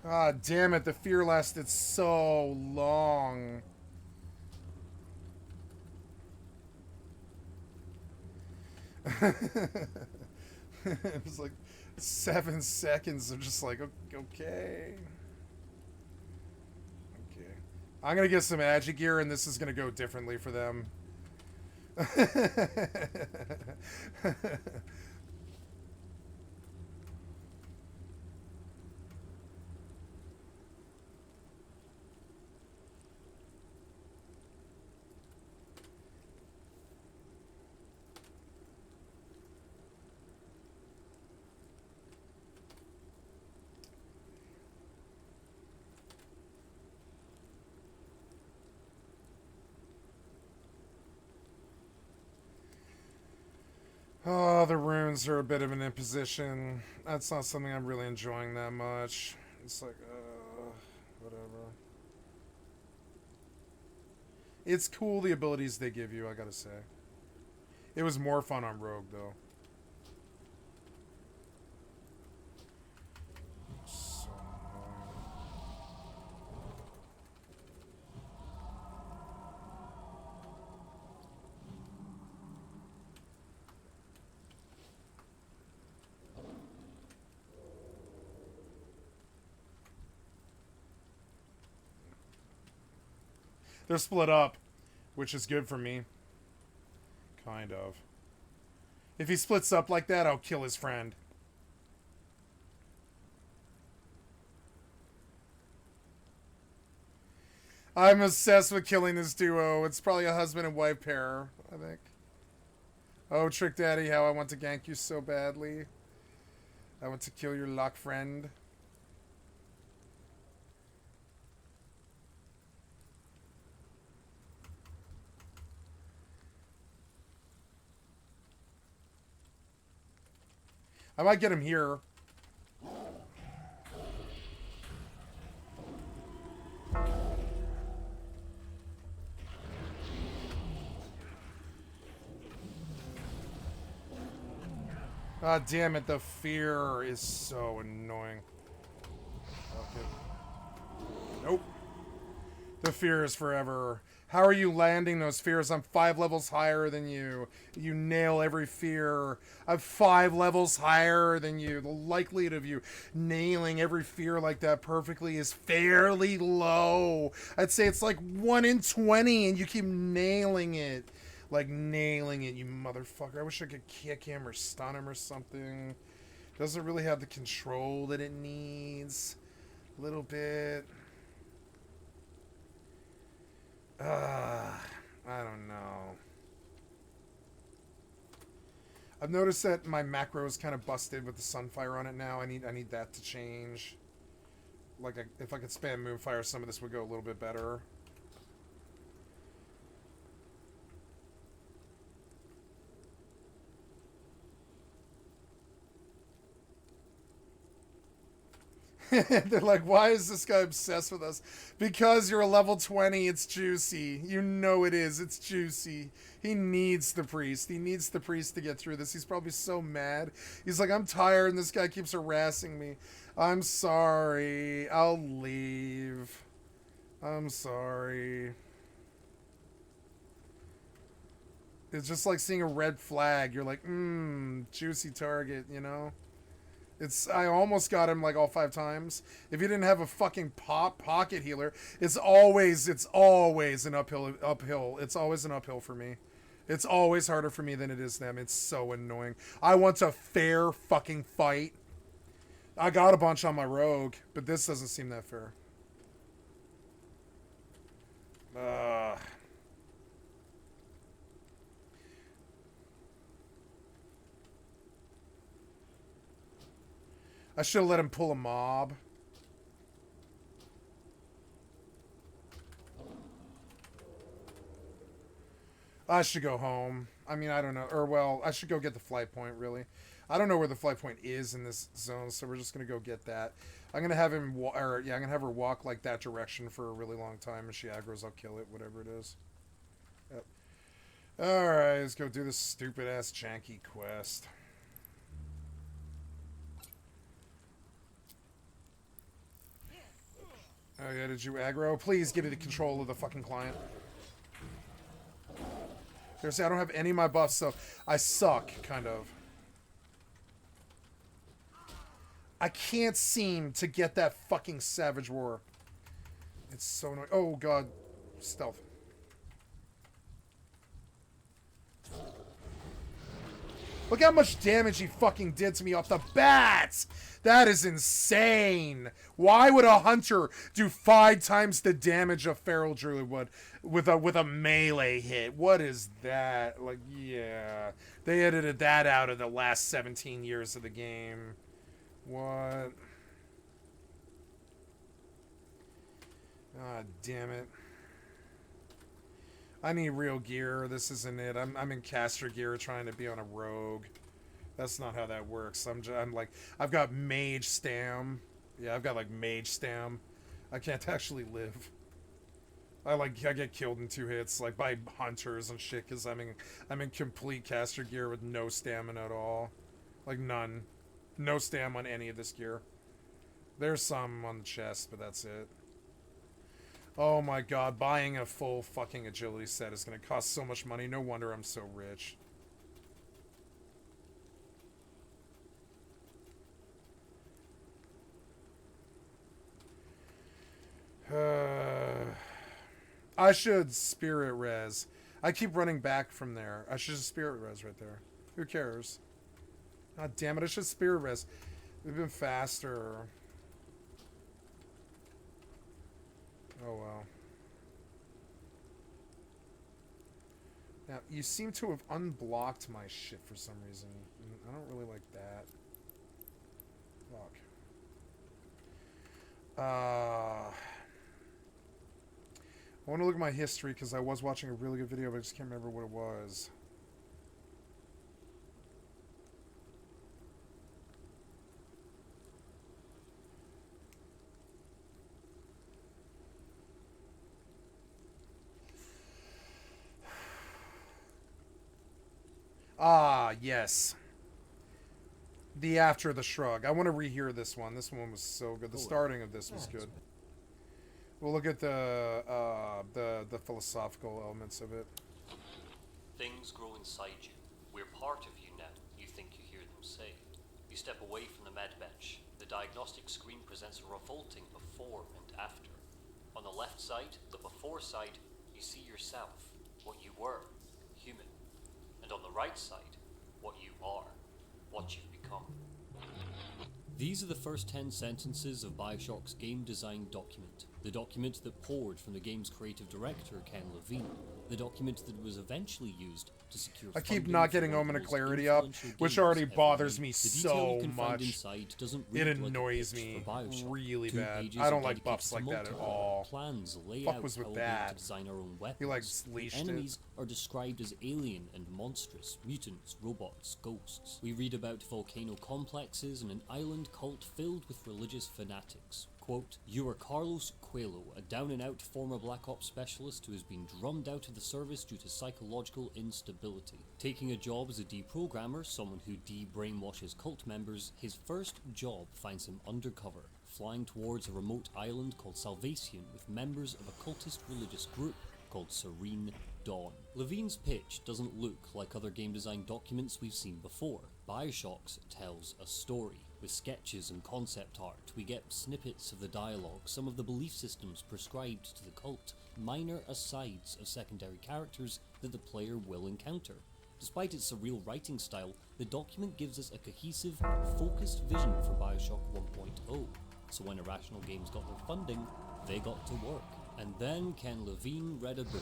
Ah, damn it. The fear lasted so long. It was like 7 seconds of just like, okay. Okay. I'm going to get some Agi gear, and this is going to go differently for them. Oh, the runes are a bit of an imposition. That's not something I'm really enjoying that much. It's like, whatever. It's cool, the abilities they give you, I gotta say. It was more fun on Rogue, though. So annoying. They're split up, which is good for me. Kind of. If he splits up like that, I'll kill his friend. I'm obsessed with killing this duo. It's probably a husband and wife pair, I think. Oh, Trick Daddy, how I want to gank you so badly. I want to kill your lock friend. I might get him here. Ah, damn it, the fear is so annoying. Okay. Nope. The fear is forever. How are you landing those fears? I'm 5 levels higher than you. You nail every fear. I'm 5 levels higher than you. The likelihood of you nailing every fear like that perfectly is fairly low. I'd say it's like 1 in 20 and you keep nailing it. Like nailing it, you motherfucker. I wish I could kick him or stun him or something. Doesn't really have the control that it needs. A little bit. I don't know. I've noticed that my macro is kind of busted with the Sunfire on it now. I need that to change. Like, if I could spam Moonfire, some of this would go a little bit better. They're like, why is this guy obsessed with us? Because you're a level 20, it's juicy. You know it is. It's juicy. He needs the priest. He needs the priest to get through this. He's probably so mad. He's like, I'm tired and this guy keeps harassing me. I'm sorry. I'll leave. I'm sorry. It's just like seeing a red flag. You're like, juicy target, you know? I almost got him like all 5 times. If he didn't have a fucking pocket healer, it's always an uphill. It's always an uphill for me. It's always harder for me than it is them. It's so annoying. I want a fair fucking fight. I got a bunch on my rogue, but this doesn't seem that fair. Ugh. I should have let him pull a mob. I should go home. I mean, I don't know. Or, well, I should go get the flight point, really. I don't know where the flight point is in this zone, so we're just going to go get that. I'm going to have him... I'm going to have her walk, like, that direction for a really long time. If she aggroes, I'll kill it, whatever it is. Yep. Alright, let's go do this stupid-ass janky quest. Yeah, did you aggro? Please give me the control of the fucking client. Seriously, I don't have any of my buffs, so I suck, kind of. I can't seem to get that fucking Savage Roar. It's so annoying. Oh, God. Stealth. Look how much damage he fucking did to me off the bat! That is insane! Why would a hunter do 5 times the damage a feral druid would with a melee hit? What is that? Like, yeah. They edited that out of the last 17 years of the game. What? Ah, damn it. I need real gear. This isn't it. I'm in caster gear trying to be on a rogue. That's not how that works. I'm like, I've got mage stam. Yeah, I've got like mage stam. I can't actually live. I get killed in 2 hits, like by hunters and shit, because I'm in complete caster gear with no stamina at all. Like none. No stam on any of this gear. There's some on the chest, but that's it. Oh my god, buying a full fucking agility set is going to cost so much money. No wonder I'm so rich. I should spirit res. I keep running back from there. I should spirit res right there. Who cares? God damn it, I should spirit res. We've been faster. Oh well. Now, you seem to have unblocked my shit for some reason. I don't really like that. Fuck. I want to look at my history because I was watching a really good video, but I just can't remember what it was. Ah, yes. The After the Shrug. I want to rehear this one. This one was so good. The starting of this was good. We'll look at the philosophical elements of it. Things grow inside you. We're part of you now, you think you hear them say. You step away from the med bench. The diagnostic screen presents a revolting before and after. On the left side, the before side, you see yourself, what you were, human. And on the right side, what you are, what you've become. These are the first 10 sentences of BioShock's game design document. The document that poured from the game's creative director, Ken Levine. The document that was eventually used to secure I keep funding not for getting one of Omen the of most Clarity up, influential which games already ever bothers made. me The detail so you can find much. inside doesn't It read like a annoys pitch me for BioShock. really 2 bad. pages I don't are like buffs dedicated like to that at multiple all. Plans lay Fuck out was with how we're going that. to design our own weapons. He, like, The leashed it. enemies are described as alien and monstrous, mutants, robots, ghosts. We read about volcano complexes and an island cult filled with religious fanatics. Quote, "You are Carlos Coelho, a down-and-out former Black Ops specialist who has been drummed out of the service due to psychological instability. Taking a job as a deprogrammer, someone who de-brainwashes cult members, his first job finds him undercover, flying towards a remote island called Salvation with members of a cultist religious group called Serene Dawn." Levine's pitch doesn't look like other game design documents we've seen before. BioShock's tells a story. With sketches and concept art, we get snippets of the dialogue, some of the belief systems prescribed to the cult, minor asides of secondary characters that the player will encounter. Despite its surreal writing style, the document gives us a cohesive, focused vision for BioShock 1.0. So when Irrational Games got their funding, they got to work. And then Ken Levine read a book.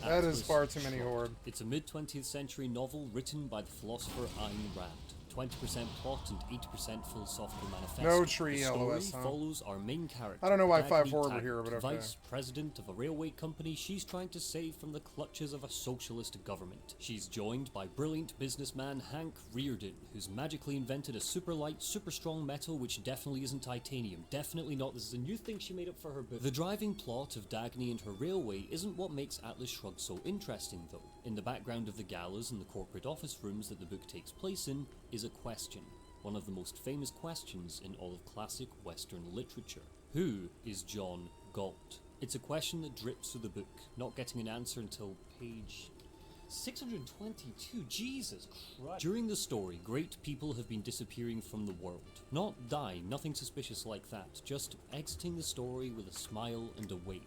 That is Atlas far too many Shrugged. Horde. It's a mid-20th century novel written by the philosopher Ayn Rand. 20% plot and 80% philosophical manifesto. No tree, The story LOS, huh? follows our main character. I don't know why Dagny 5-4 were Taggart, here, but okay. Vice president of a railway company she's trying to save from the clutches of a socialist government. She's joined by brilliant businessman Hank Reardon, who's magically invented a super light, super strong metal which definitely isn't titanium. Definitely not. This is a new thing she made up for her book. The driving plot of Dagny and her railway isn't what makes Atlas Shrugged so interesting, though. In the background of the galas and the corporate office rooms that the book takes place in is a question. One of the most famous questions in all of classic Western literature. Who is John Galt? It's a question that drips through the book, not getting an answer until page 622, Jesus Christ. During the story, great people have been disappearing from the world. Not dying, nothing suspicious like that, just exiting the story with a smile and a wave.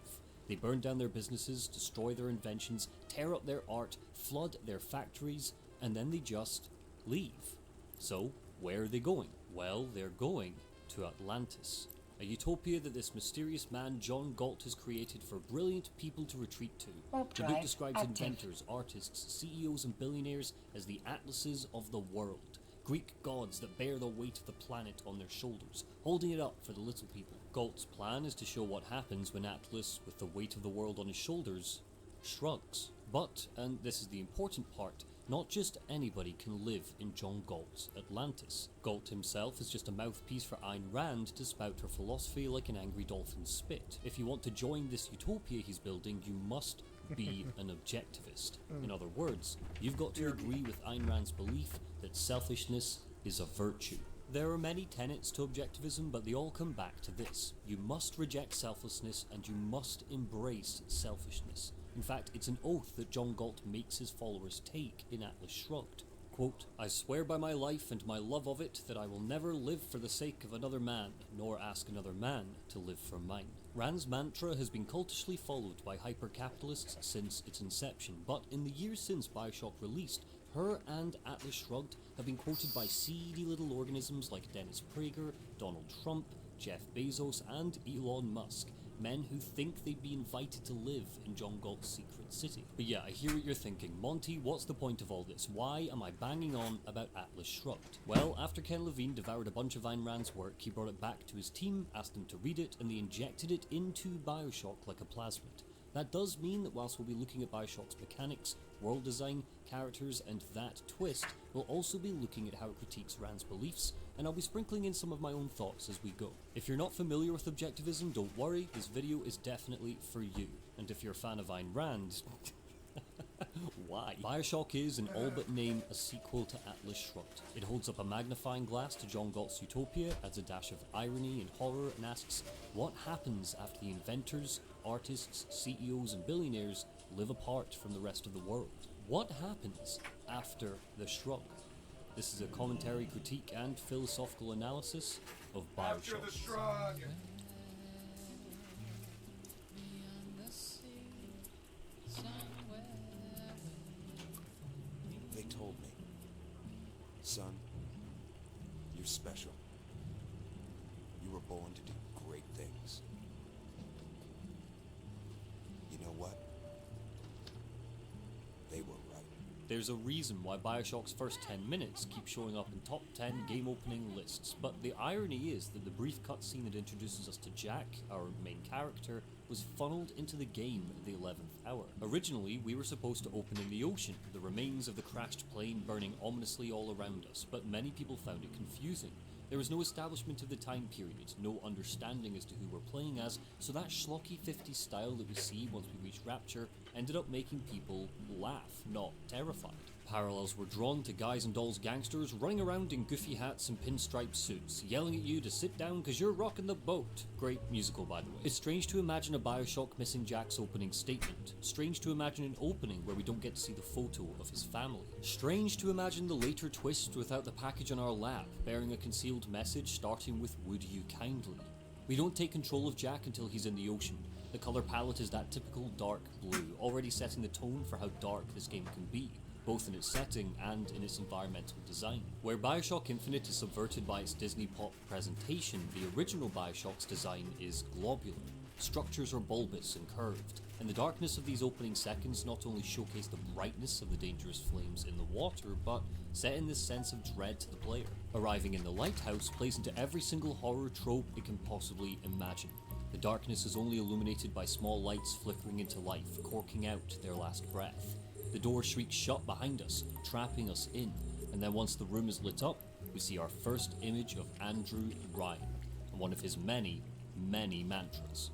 They burn down their businesses, destroy their inventions, tear up their art, flood their factories, and then they just leave. So, where are they going? Well, they're going to Atlantis. A utopia that this mysterious man John Galt has created for brilliant people to retreat to. Warp The book drive describes active. inventors, artists, CEOs and billionaires as the atlases of the world. Greek gods that bear the weight of the planet on their shoulders, holding it up for the little people. Galt's plan is to show what happens when Atlas, with the weight of the world on his shoulders, shrugs. But, and this is the important part, not just anybody can live in John Galt's Atlantis. Galt himself is just a mouthpiece for Ayn Rand to spout her philosophy like an angry dolphin's spit. If you want to join this utopia he's building, you must be an objectivist. In other words, you've got to agree with Ayn Rand's belief that selfishness is a virtue. There are many tenets to objectivism, but they all come back to this. You must reject selflessness and you must embrace selfishness. In fact, it's an oath that John Galt makes his followers take in Atlas Shrugged. Quote, I swear by my life and my love of it that I will never live for the sake of another man, nor ask another man to live for mine. Rand's mantra has been cultishly followed by hyper-capitalists since its inception, but in the years since BioShock released, her and Atlas Shrugged have been quoted by seedy little organisms like Dennis Prager, Donald Trump, Jeff Bezos and Elon Musk. Men who think they'd be invited to live in John Galt's secret city. But yeah, I hear what you're thinking. Monty, what's the point of all this? Why am I banging on about Atlas Shrugged? Well, after Ken Levine devoured a bunch of Ayn Rand's work, he brought it back to his team, asked them to read it, and they injected it into BioShock like a plasmid. That does mean that whilst we'll be looking at BioShock's mechanics, world design, characters, and that twist, we'll also be looking at how it critiques Rand's beliefs, and I'll be sprinkling in some of my own thoughts as we go. If you're not familiar with objectivism, don't worry, this video is definitely for you. And if you're a fan of Ayn Rand, why? BioShock is, in all but name, a sequel to Atlas Shrugged. It holds up a magnifying glass to John Galt's utopia, adds a dash of irony and horror, and asks, what happens after the inventors, artists, CEOs, and billionaires live apart from the rest of the world? What happens after the shrug? This is a commentary, critique, and philosophical analysis of BioShock. After the shrug. They told me, son, you're special. You were born to do great things. You know what? They were right. There's a reason why BioShock's first 10 minutes keep showing up in top 10 game opening lists, but the irony is that the brief cutscene that introduces us to Jack, our main character, was funneled into the game at the 11th hour. Originally, we were supposed to open in the ocean, the remains of the crashed plane burning ominously all around us, but many people found it confusing. There was no establishment of the time period, no understanding as to who we're playing as, so that schlocky 50s style that we see once we reach Rapture ended up making people laugh, not terrified. Parallels were drawn to guys and dolls gangsters running around in goofy hats and pinstripe suits, yelling at you to sit down cause you're rocking the boat. Great musical, by the way. It's strange to imagine a BioShock missing Jack's opening statement. Strange to imagine an opening where we don't get to see the photo of his family. Strange to imagine the later twist without the package on our lap, bearing a concealed message starting with "Would you kindly?" We don't take control of Jack until he's in the ocean. The colour palette is that typical dark blue, already setting the tone for how dark this game can be, both in its setting and in its environmental design. Where BioShock Infinite is subverted by its Disney pop presentation, the original BioShock's design is globular. Structures are bulbous and curved, and the darkness of these opening seconds not only showcase the brightness of the dangerous flames in the water, but set in this sense of dread to the player. Arriving in the lighthouse plays into every single horror trope it can possibly imagine. The darkness is only illuminated by small lights flickering into life, corking out their last breath. The door shrieks shut behind us, trapping us in, and then once the room is lit up, we see our first image of Andrew Ryan, and one of his many, many mantras.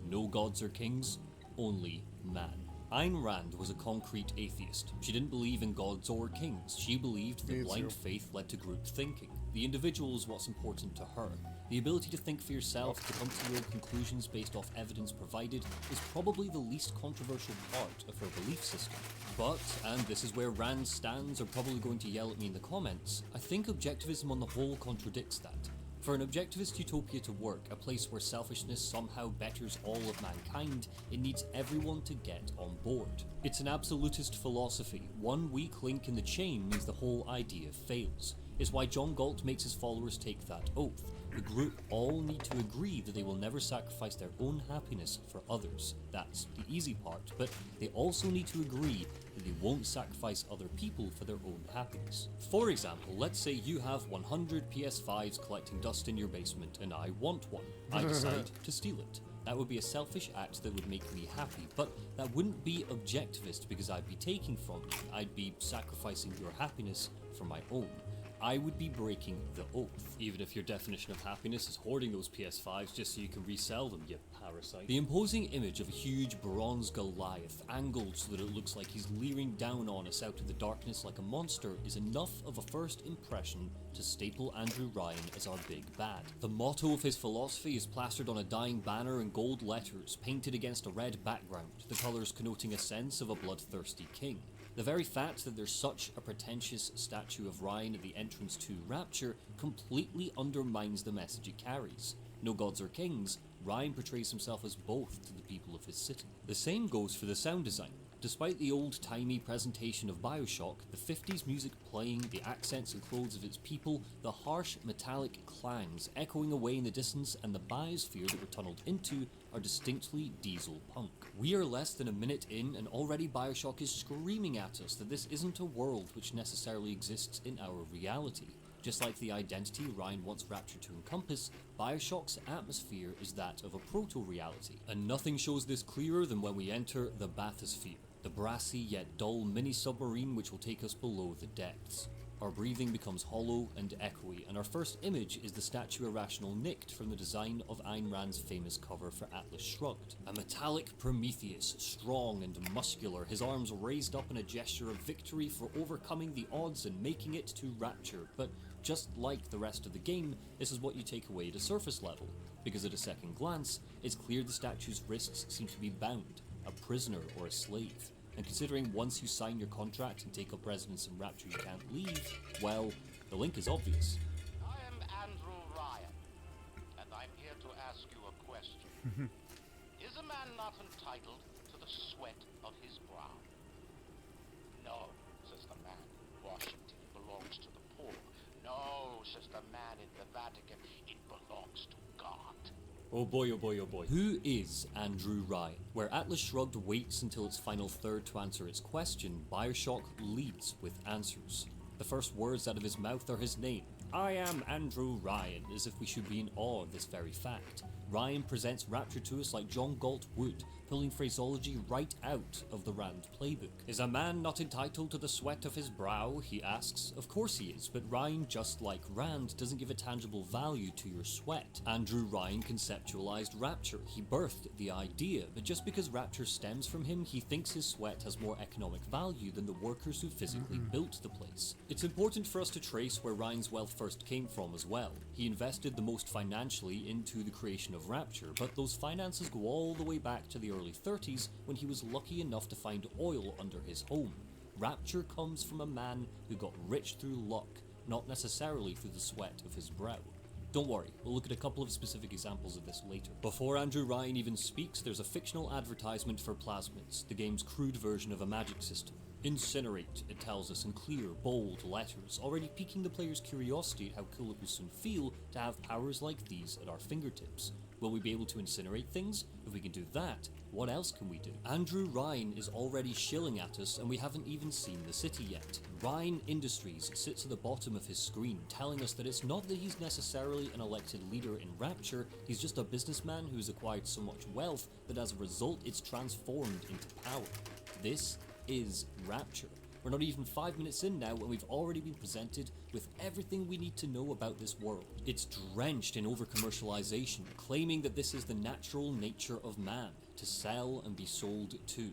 No gods or kings, only man. Ayn Rand was a concrete atheist. She didn't believe in gods or kings. She believed that blind faith led to group thinking. The individual is what's important to her. The ability to think for yourself, to come to your own conclusions based off evidence provided, is probably the least controversial part of her belief system. But, and this is where Rand's stands are probably going to yell at me in the comments, I think objectivism on the whole contradicts that. For an objectivist utopia to work, a place where selfishness somehow betters all of mankind, it needs everyone to get on board. It's an absolutist philosophy. One weak link in the chain means the whole idea fails. It's why John Galt makes his followers take that oath. The group all need to agree that they will never sacrifice their own happiness for others. That's the easy part, but they also need to agree that they won't sacrifice other people for their own happiness. For example, let's say you have 100 PS5s collecting dust in your basement and I want one. I decide to steal it. That would be a selfish act that would make me happy, but that wouldn't be objectivist because I'd be taking from you. I'd be sacrificing your happiness for my own. I would be breaking the oath, even if your definition of happiness is hoarding those PS5s just so you can resell them, you parasite. The imposing image of a huge bronze Goliath, angled so that it looks like he's leering down on us out of the darkness like a monster, is enough of a first impression to staple Andrew Ryan as our big bad. The motto of his philosophy is plastered on a dying banner in gold letters, painted against a red background, the colours connoting a sense of a bloodthirsty king. The very fact that there's such a pretentious statue of Ryan at the entrance to Rapture completely undermines the message it carries. No gods or kings, Ryan portrays himself as both to the people of his city. The same goes for the sound design. Despite the old-timey presentation of Bioshock, the 50s music playing, the accents and clothes of its people, the harsh metallic clangs echoing away in the distance, and the biosphere that we're tunneled into are distinctly diesel punk. We are less than a minute in and already Bioshock is screaming at us that this isn't a world which necessarily exists in our reality. Just like the identity Ryan wants Rapture to encompass, Bioshock's atmosphere is that of a proto-reality, and nothing shows this clearer than when we enter the bathysphere, the brassy yet dull mini-submarine which will take us below the depths. Our breathing becomes hollow and echoey, and our first image is the statue Irrational nicked from the design of Ayn Rand's famous cover for Atlas Shrugged. A metallic Prometheus, strong and muscular, his arms raised up in a gesture of victory for overcoming the odds and making it to Rapture. But just like the rest of the game, this is what you take away at a surface level, because at a second glance, it's clear the statue's wrists seem to be bound, a prisoner or a slave. And considering once you sign your contract and take up residence in Rapture you can't leave, well, the link is obvious. I am Andrew Ryan, and I'm here to ask you a question. Is a man not entitled to the sweat of his brow? No, says the man in Washington, it belongs to the poor. No, says the man in the Vatican, it belongs to God. Oh boy, oh boy, oh boy. Who is Andrew Ryan? Where Atlas Shrugged waits until its final third to answer its question, Bioshock leads with answers. The first words out of his mouth are his name. I am Andrew Ryan, as if we should be in awe of this very fact. Ryan presents Rapture to us like John Galt would, pulling phraseology right out of the Rand playbook. Is a man not entitled to the sweat of his brow, he asks. Of course he is, but Ryan, just like Rand, doesn't give a tangible value to your sweat. Andrew Ryan conceptualized Rapture. He birthed the idea, but just because Rapture stems from him, he thinks his sweat has more economic value than the workers who physically built the place. It's important for us to trace where Ryan's wealth first came from as well. He invested the most financially into the creation of Rapture, but those finances go all the way back to the early 30s when he was lucky enough to find oil under his home. Rapture comes from a man who got rich through luck, not necessarily through the sweat of his brow. Don't worry, we'll look at a couple of specific examples of this later. Before Andrew Ryan even speaks, there's a fictional advertisement for plasmids, the game's crude version of a magic system. Incinerate, it tells us in clear, bold letters, already piquing the player's curiosity at how cool it will soon feel to have powers like these at our fingertips. Will we be able to incinerate things? If we can do that, what else can we do? Andrew Ryan is already shilling at us and we haven't even seen the city yet. Ryan Industries sits at the bottom of his screen, telling us that it's not that he's necessarily an elected leader in Rapture, he's just a businessman who's acquired so much wealth that as a result it's transformed into power. This is Rapture. We're not even 5 minutes in now and we've already been presented with everything we need to know about this world. It's drenched in over-commercialization, claiming that this is the natural nature of man, to sell and be sold to.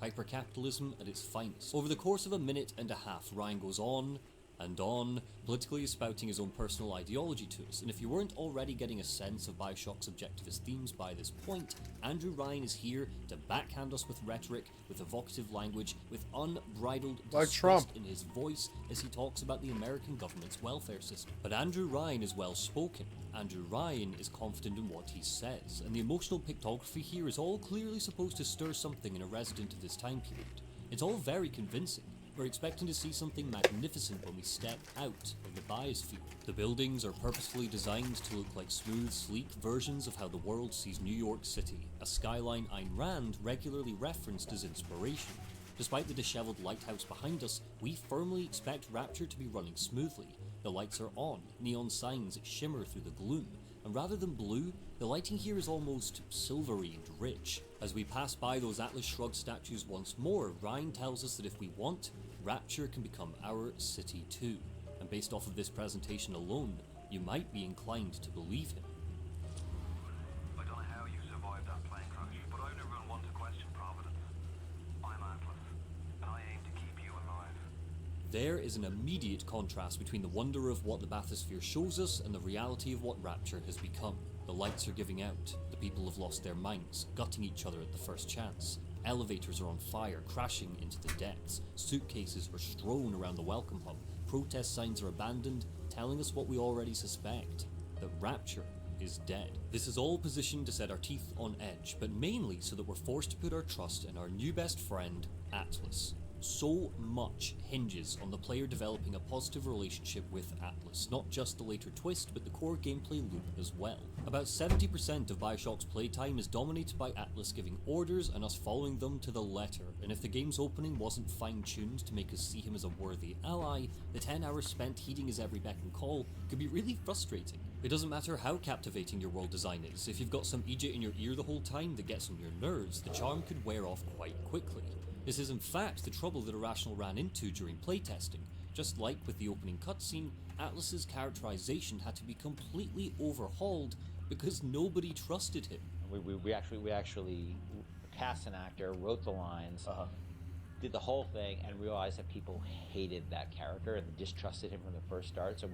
Hypercapitalism at its finest. Over the course of a minute and a half, Ryan goes on and on, politically spouting his own personal ideology to us. And if you weren't already getting a sense of Bioshock's objectivist themes by this point, Andrew Ryan is here to backhand us with rhetoric, with evocative language, with unbridled Like disgust Trump. in his voice as he talks about the American government's welfare system. But Andrew Ryan is well spoken. Andrew Ryan is confident in what he says, and the emotional pictography here is all clearly supposed to stir something in a resident of this time period. It's all very convincing. We're expecting to see something magnificent when we step out of the biosphere. The buildings are purposefully designed to look like smooth, sleek versions of how the world sees New York City, a skyline Ayn Rand regularly referenced as inspiration. Despite the disheveled lighthouse behind us, we firmly expect Rapture to be running smoothly. The lights are on, neon signs shimmer through the gloom, and rather than blue, the lighting here is almost silvery and rich. As we pass by those Atlas Shrugged statues once more, Ryan tells us that if we want, Rapture can become our city too. And based off of this presentation alone, you might be inclined to believe him. I don't know how you survived that plane crash, but I've never been one to question Providence. I'm Atlas, and I aim to keep you alive. There is an immediate contrast between the wonder of what the bathysphere shows us and the reality of what Rapture has become. The lights are giving out, the people have lost their minds, gutting each other at the first chance. Elevators are on fire, crashing into the depths. Suitcases are strewn around the welcome hub. Protest signs are abandoned, telling us what we already suspect, that Rapture is dead. This is all positioned to set our teeth on edge, but mainly so that we're forced to put our trust in our new best friend, Atlas. So much hinges on the player developing a positive relationship with Atlas, not just the later twist, but the core gameplay loop as well. About 70% of Bioshock's playtime is dominated by Atlas giving orders and us following them to the letter, and if the game's opening wasn't fine-tuned to make us see him as a worthy ally, the 10 hours spent heeding his every beck and call could be really frustrating. It doesn't matter how captivating your world design is, if you've got some EJ in your ear the whole time that gets on your nerves, the charm could wear off quite quickly. This is in fact the trouble that Irrational ran into during playtesting. Just like with the opening cutscene, Atlas's characterization had to be completely overhauled because nobody trusted him. We actually cast an actor, wrote the lines, did the whole thing, and realized that people hated that character and distrusted him from the first start. So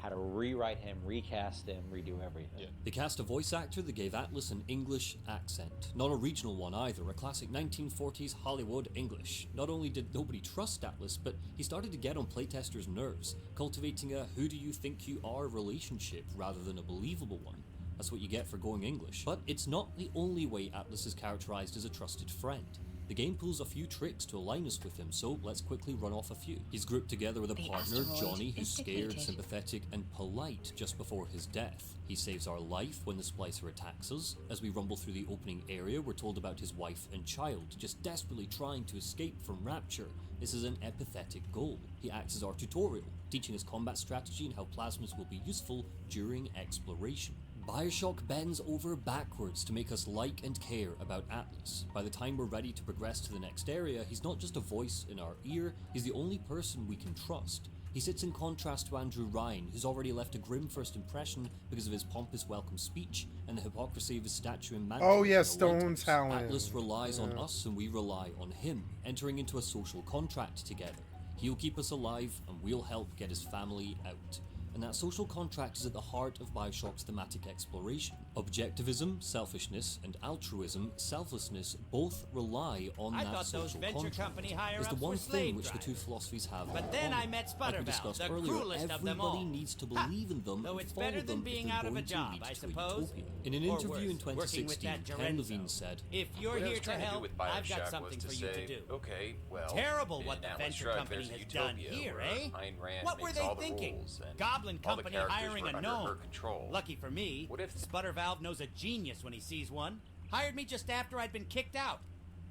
had to rewrite him, recast him, redo everything. They cast a voice actor that gave Atlas an English accent. Not a regional one either, a classic 1940s Hollywood English. Not only did nobody trust Atlas, but he started to get on playtesters' nerves, cultivating a who do you think you are relationship rather than a believable one. That's what you get for going English. But it's not the only way Atlas is characterized as a trusted friend. The game pulls a few tricks to align us with him, so let's quickly run off a few. He's grouped together with a The partner, asteroid Johnny, who's is scared, depleted. sympathetic, and polite just before his death. He saves our life when the Splicer attacks us. As we rumble through the opening area, we're told about his wife and child, just desperately trying to escape from Rapture. This is an empathetic goal. He acts as our tutorial, teaching us combat strategy and how plasmas will be useful during exploration. Bioshock bends over backwards to make us like and care about Atlas. By the time we're ready to progress to the next area, he's not just a voice in our ear, he's the only person we can trust. He sits in contrast to Andrew Ryan, who's already left a grim first impression because of his pompous welcome speech and the hypocrisy of his statue in Manchester. Oh yeah, Stone Talon. Atlas relies on us and we rely on him, entering into a social contract together. He'll keep us alive and we'll help get his family out. And that social contract is at the heart of Bioshock's thematic exploration. Objectivism, selfishness, and altruism, selflessness, both rely on I that thought those social venture contract. company It's higher-ups the one were thing slave which the two drivers. philosophies have But in then common. I met Like we Sputtervalve, discussed the earlier, cruelest of them all. everybody needs to believe in them Though and it's follow better than them being if they're out of a going to job, lead I to a suppose. utopia. In an Or interview worse, in working with 2016, that Ken Lorenzo. Levine said, If you're What I here was to trying to do help, with I've got Bioshock something was for to you say, to do. okay, well, Terrible in what the Atlas venture Shrugged, company there's a has done utopia here, where eh? Ayn Rand What were makes they all the thinking? rules and Goblin all the Company characters hiring were a under her gnome. control. Lucky for me, What if Sputtervalve knows a genius when he sees one. Hired me just after I'd been kicked out.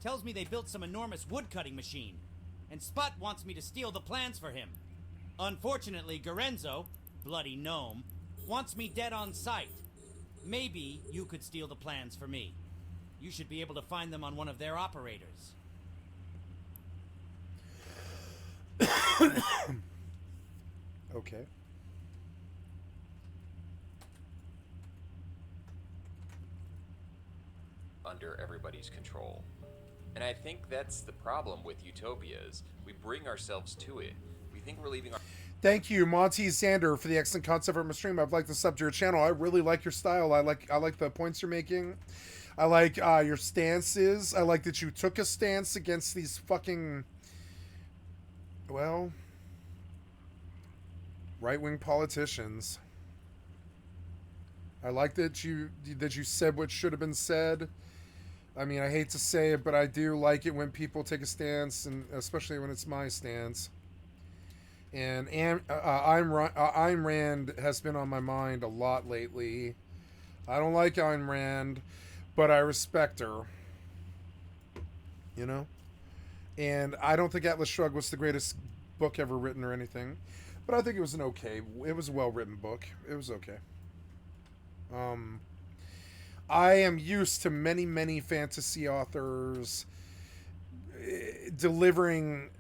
Tells me they built some enormous woodcutting machine. And Sput wants me to steal the plans for him. Unfortunately, Gorenzo, bloody gnome, wants me dead on sight. Maybe you could steal the plans for me. You should be able to find them on one of their operators. Okay. under everybody's control. And I think that's the problem with utopias. We bring ourselves to it. We think we're leaving our... Thank you, Monty Xander, for the excellent concept of my stream. I've liked the sub to your channel. I really like your style. I like the points you're making. I like your stances. I like that you took a stance against these fucking, well, right-wing politicians. I like that you said what should have been said. I mean, I hate to say it, but I do like it when people take a stance, and especially when it's my stance. And Ayn Rand has been on my mind a lot lately. I don't like Ayn Rand, but I respect her. You know? And I don't think Atlas Shrugged was the greatest book ever written or anything. But I think it was it was a well-written book. It was okay. I am used to many, many fantasy authors delivering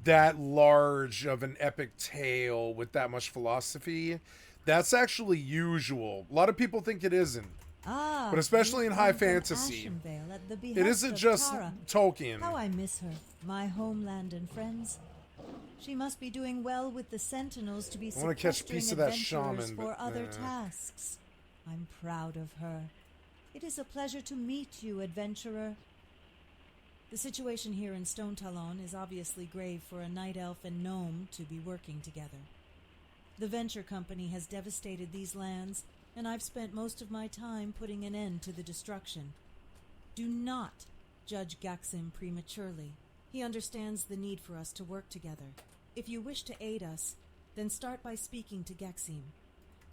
that large of an epic tale with that much philosophy. That's actually usual. A lot of people think it isn't. But especially in high fantasy, it isn't just Tolkien. How I miss her, my homeland and friends. She must be doing well with the Sentinels to be sequestering adventurers for other tasks. I'm proud of her. It is a pleasure to meet you, adventurer. The situation here in Stone Talon is obviously grave for a night elf and gnome to be working together. The Venture Company has devastated these lands, and I've spent most of my time putting an end to the destruction. Do not judge Gaxim prematurely. He understands the need for us to work together. If you wish to aid us, then start by speaking to Gaxim.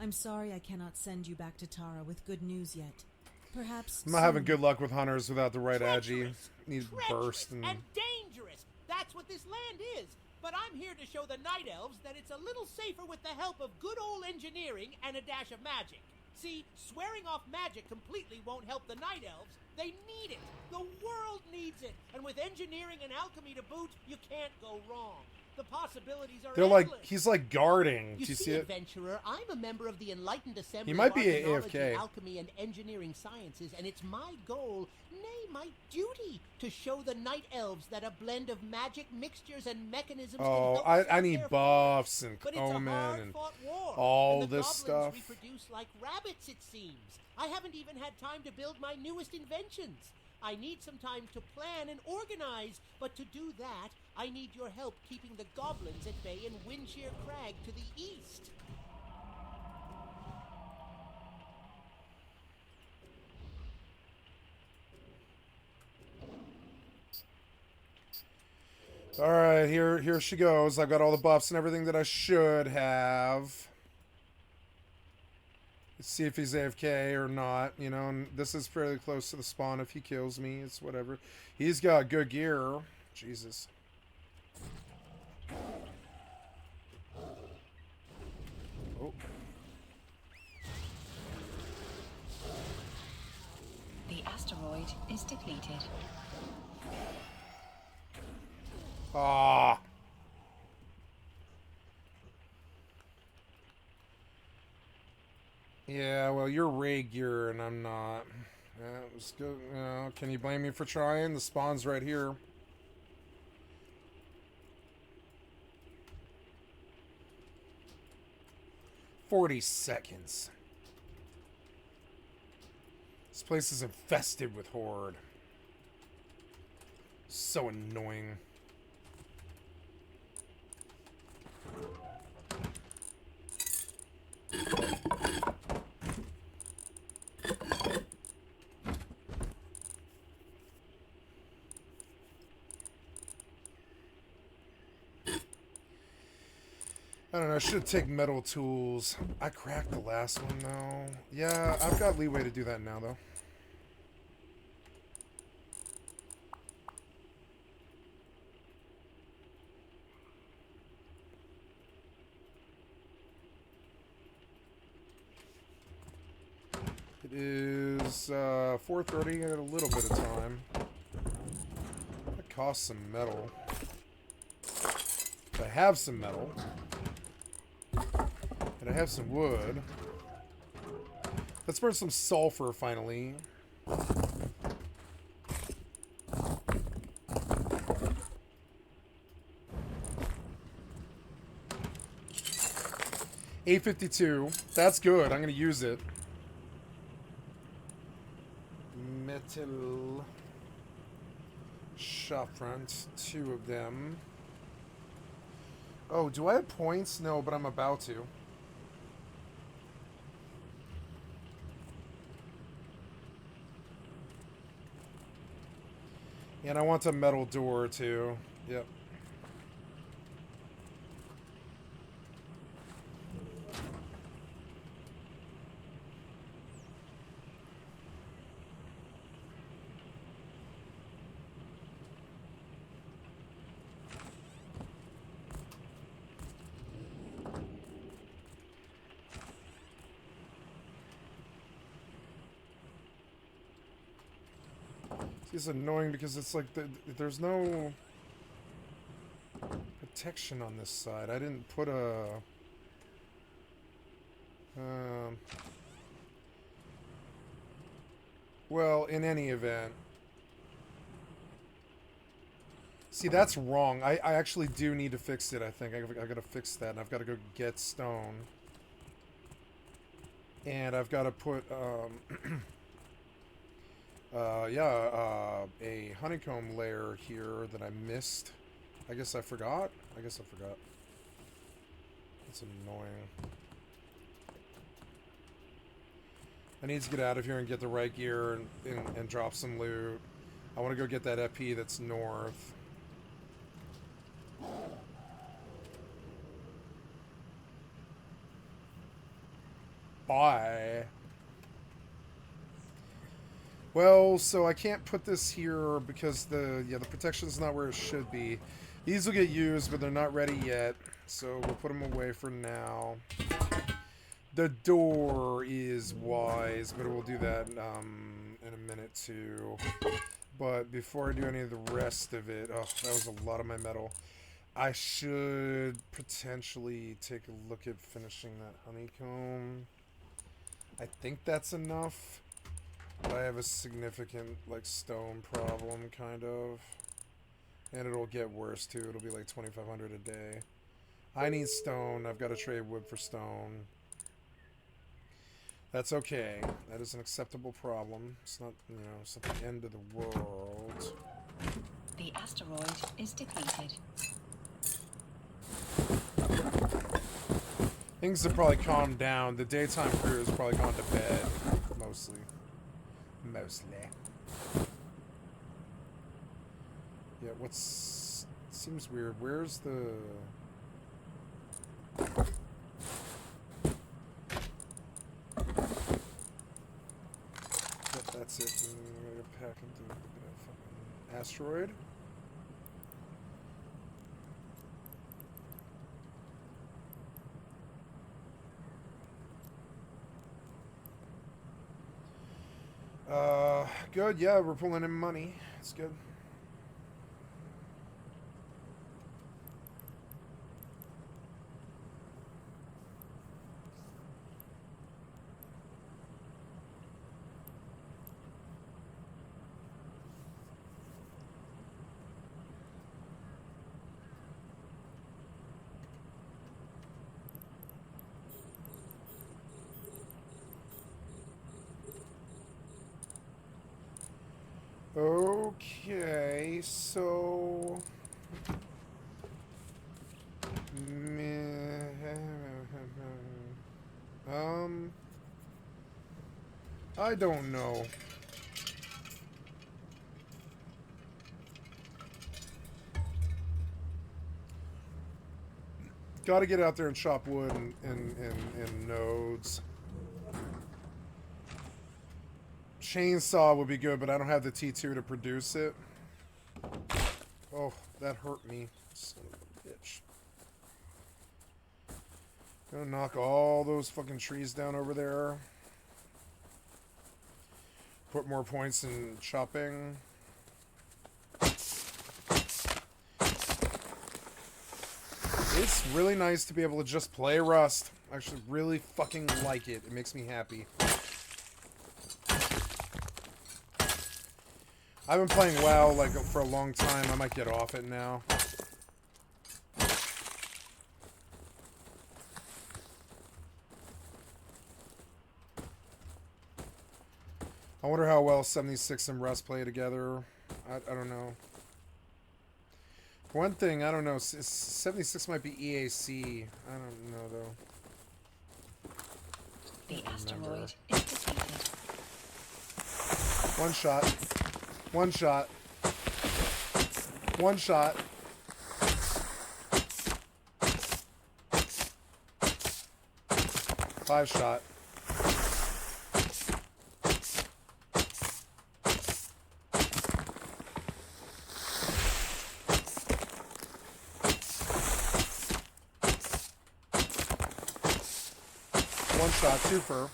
I'm sorry I cannot send you back to Tara with good news yet. Perhaps I'm not having good luck with hunters without the right agi. Need burst and dangerous. That's what this land is. But I'm here to show the Night Elves that it's a little safer with the help of good old engineering and a dash of magic. See, swearing off magic completely won't help the Night Elves. They need it. The world needs it. And with engineering and alchemy to boot, you can't go wrong. The possibilities are endless. He's like guarding. You Do you see, see it? Adventurer, I'm a member of the Enlightened Assembly He might of be Archaeology, AFK. Alchemy, and Engineering Sciences, and it's my goal, nay, my duty, to show the Night Elves that a blend of magic mixtures and mechanisms can help I need buffs and but it's a omen and hard-fought war, all and the this goblins stuff. reproduce like rabbits, it seems. I haven't even had time to build my newest inventions. I need some time to plan and organize, but to do that, I need your help keeping the goblins at bay in Windshear Crag to the east. All right, here she goes. I've got all the buffs and everything that I should have. Let's see if he's AFK or not, you know, and this is fairly close to the spawn. If he kills me, it's whatever. He's got good gear. Jesus. Oh. The asteroid is depleted. Ah. Yeah, well, you're Ray Gear and I'm not. Let's go. Can you blame me for trying? The spawn's right here. $40. This place is infested with horde. So annoying. I don't know, I should take metal tools. I cracked the last one, though. Yeah, I've got leeway to do that now, though. It is 4:30 and a little bit of time. That costs some metal. I have some metal. And I have some wood. Let's burn some sulfur finally. 852. That's good. I'm gonna use it. Metal shopfront. 2 of them. Oh, do I have points? No, but I'm about to. And I want a metal door too. Yep. It's annoying because it's like there's no protection on this side. I didn't put a well, in any event, see, that's wrong. I actually do need to fix it. I think I gotta fix that, and I've got to go get stone, and I've got to put a honeycomb layer here that I missed. I guess I forgot. That's annoying. I need to get out of here and get the right gear and drop some loot. I want to go get that FP that's north. Bye. Well, so I can't put this here because the protection's not where it should be. These will get used, but they're not ready yet, so we'll put them away for now. The door is wise, but we'll do that in a minute too. But before I do any of the rest of it, oh, that was a lot of my metal. I should potentially take a look at finishing that honeycomb. I think that's enough. But I have a significant, like, stone problem, kind of. And it'll get worse, too. It'll be like 2,500 a day. I need stone. I've got to trade wood for stone. That's okay. That is an acceptable problem. It's not, you know, it's not the end of the world. The asteroid is depleted. Things have probably calmed down. The daytime crew has probably gone to bed, mostly. Yeah, seems weird. Where's the... Yep, that's it. I'm gonna pack into a fucking asteroid. Good, yeah, we're pulling in money. It's good. Okay, so... I don't know. Gotta get out there and chop wood and nodes. Chainsaw would be good, but I don't have the T2 to produce it. Oh, that hurt me. Son of a bitch. Gonna knock all those fucking trees down over there. Put more points in chopping. It's really nice to be able to just play Rust. I actually really fucking like it. It makes me happy. I've been playing WoW like for a long time. I might get off it now. I wonder how well 76 and Rust play together. I don't know. One thing, I don't know. 76 might be EAC. I don't know, though. The asteroid is defeated. One shot. One shot. One shot. Five shot. One shot, twofer.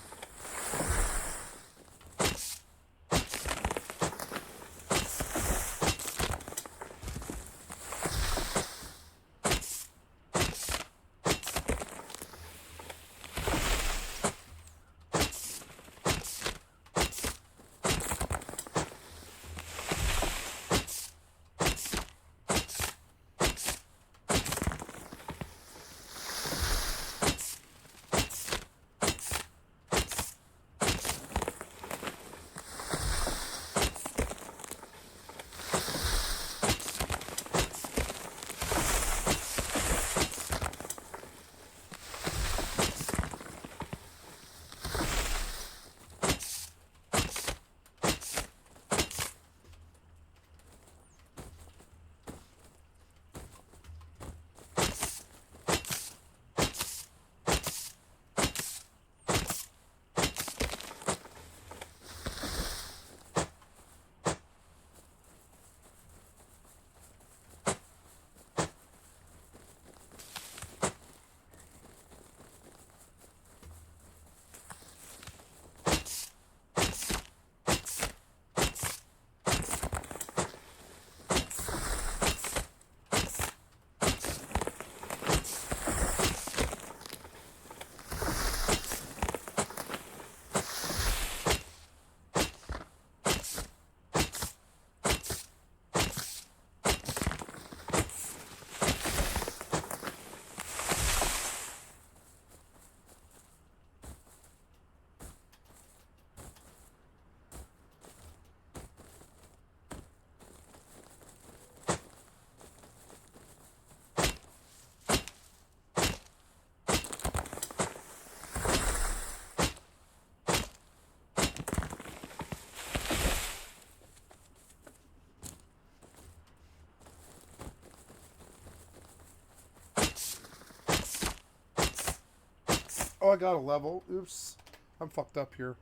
Oh, I got a level. Oops. I'm fucked up here.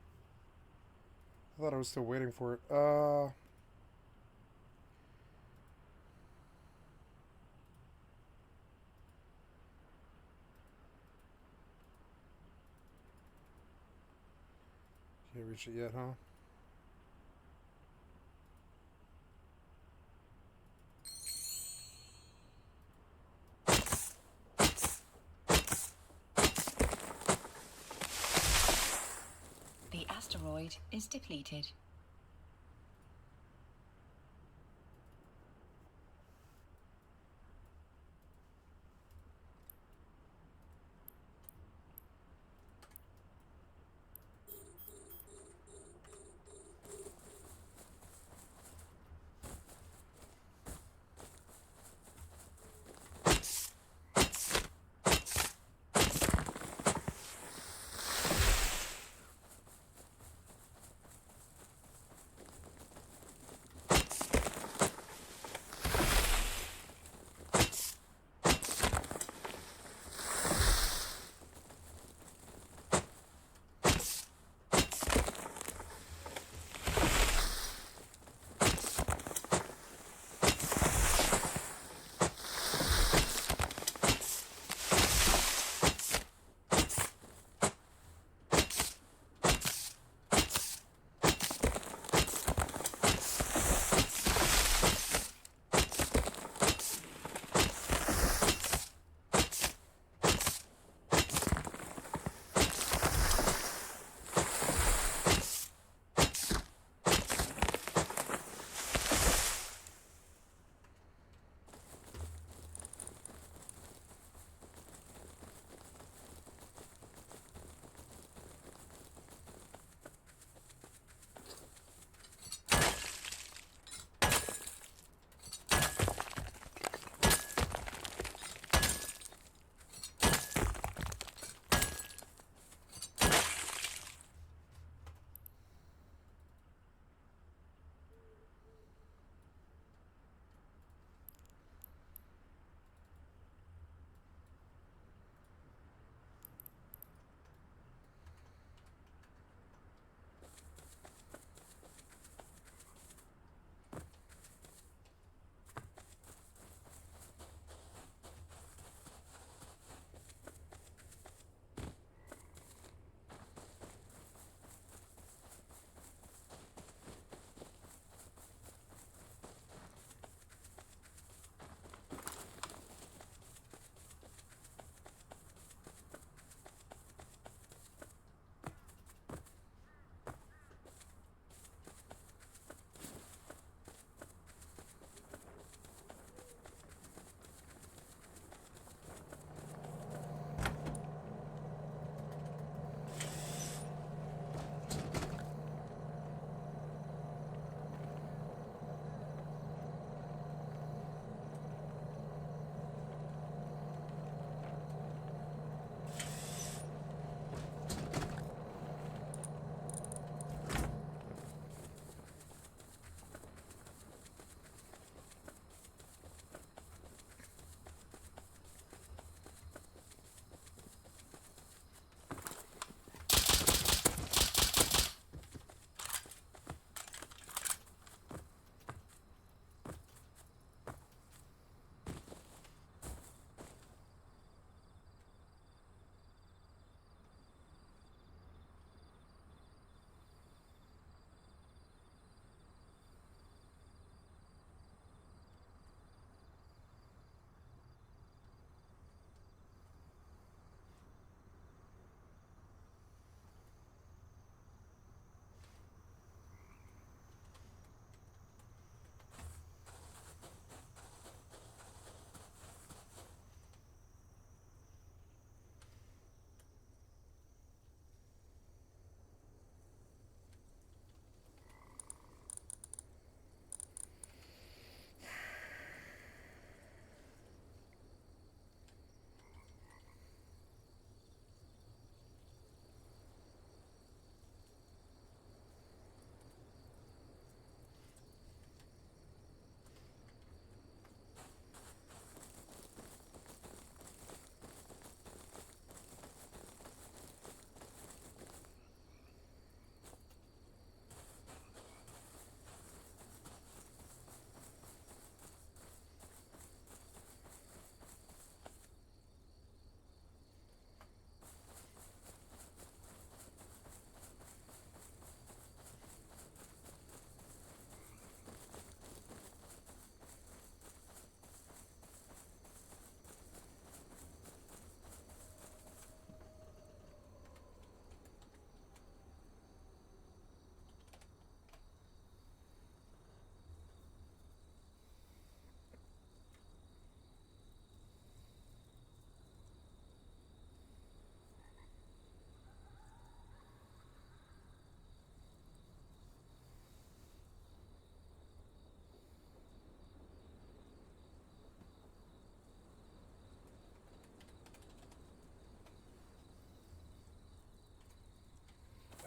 I thought I was still waiting for it. Can't reach it yet, huh? The asteroid is depleted.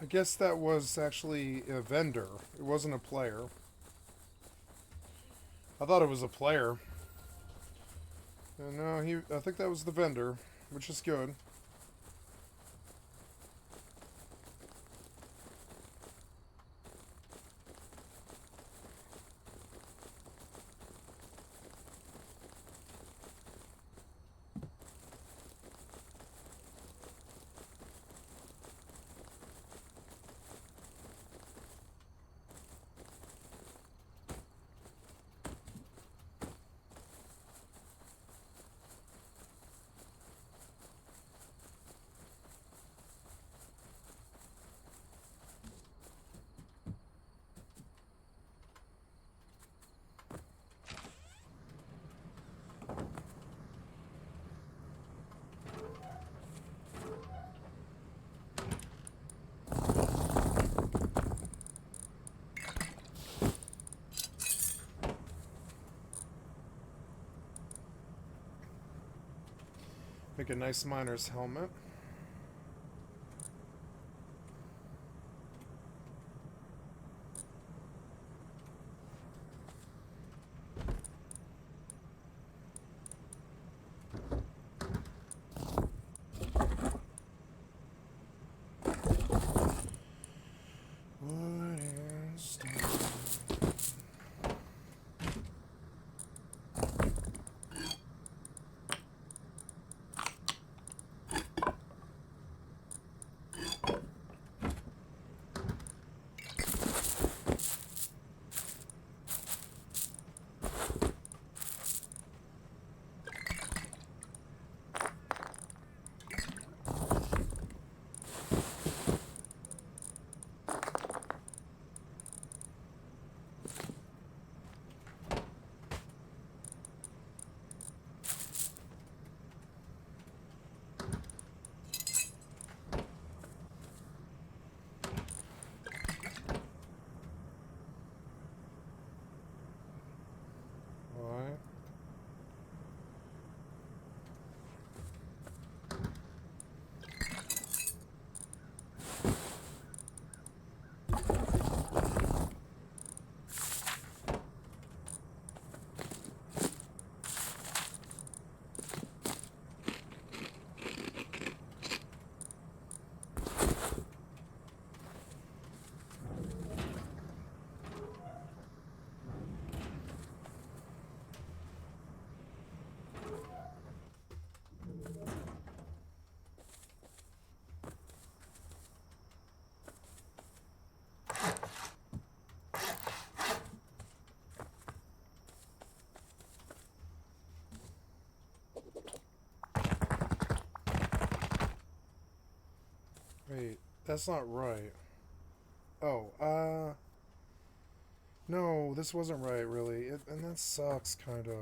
I guess that was actually a vendor. It wasn't a player. I thought it was a player. No, I think that was the vendor, which is good. Make a nice miner's helmet. Wood and stone. Alright. Wait, that's not right. Oh, no, this wasn't right, really. And that sucks, kind of.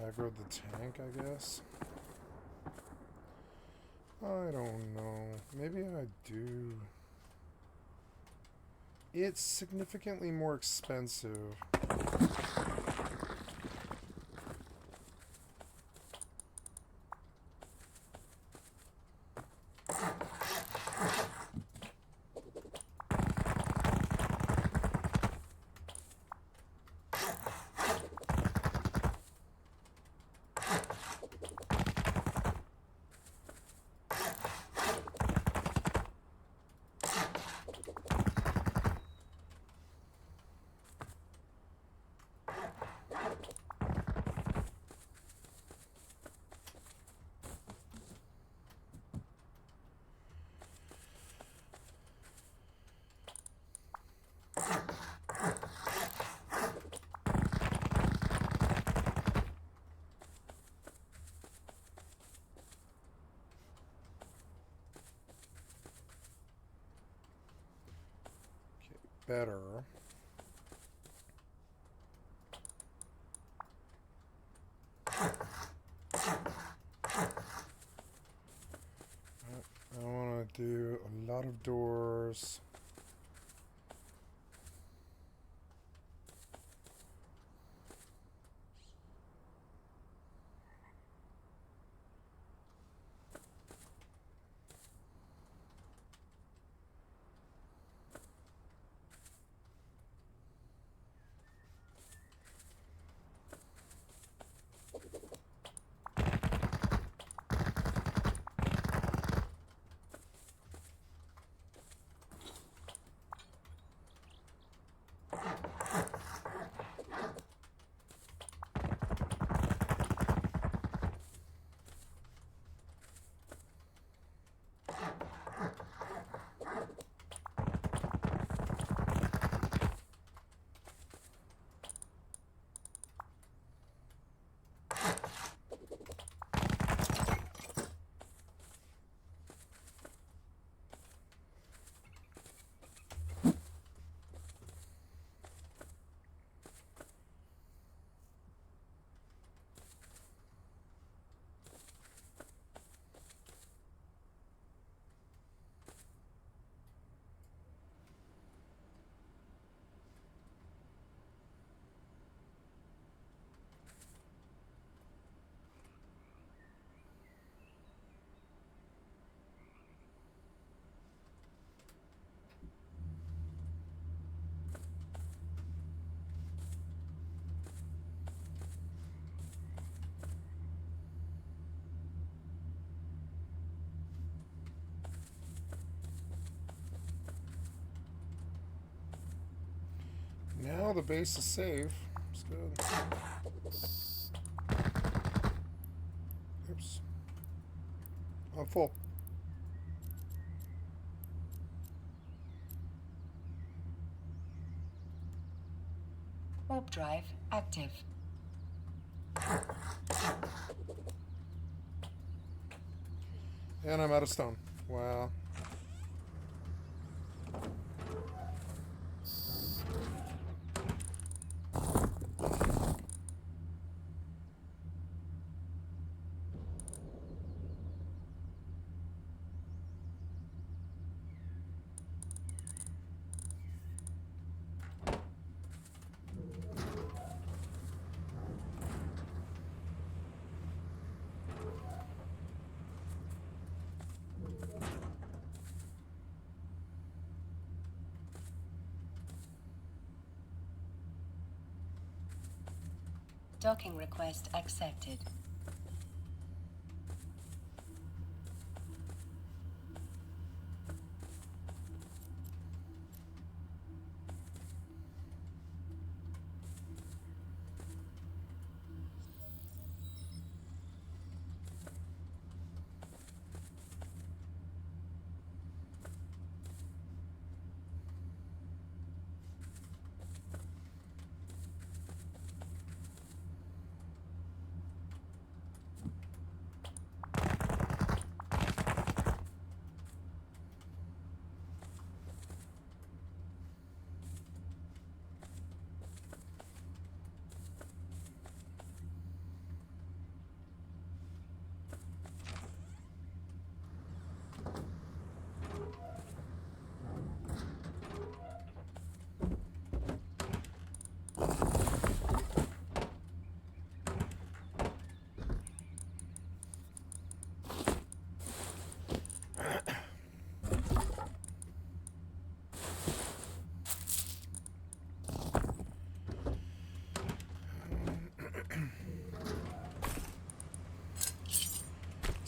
Aggroed the tank, I guess. I don't know. Maybe I do. It's significantly more expensive. Better. I want to do a lot lot of doors. Now the base is safe. It's good. Oops. I'm full. Warp drive active. And I'm out of stone. Wow. Docking request accepted.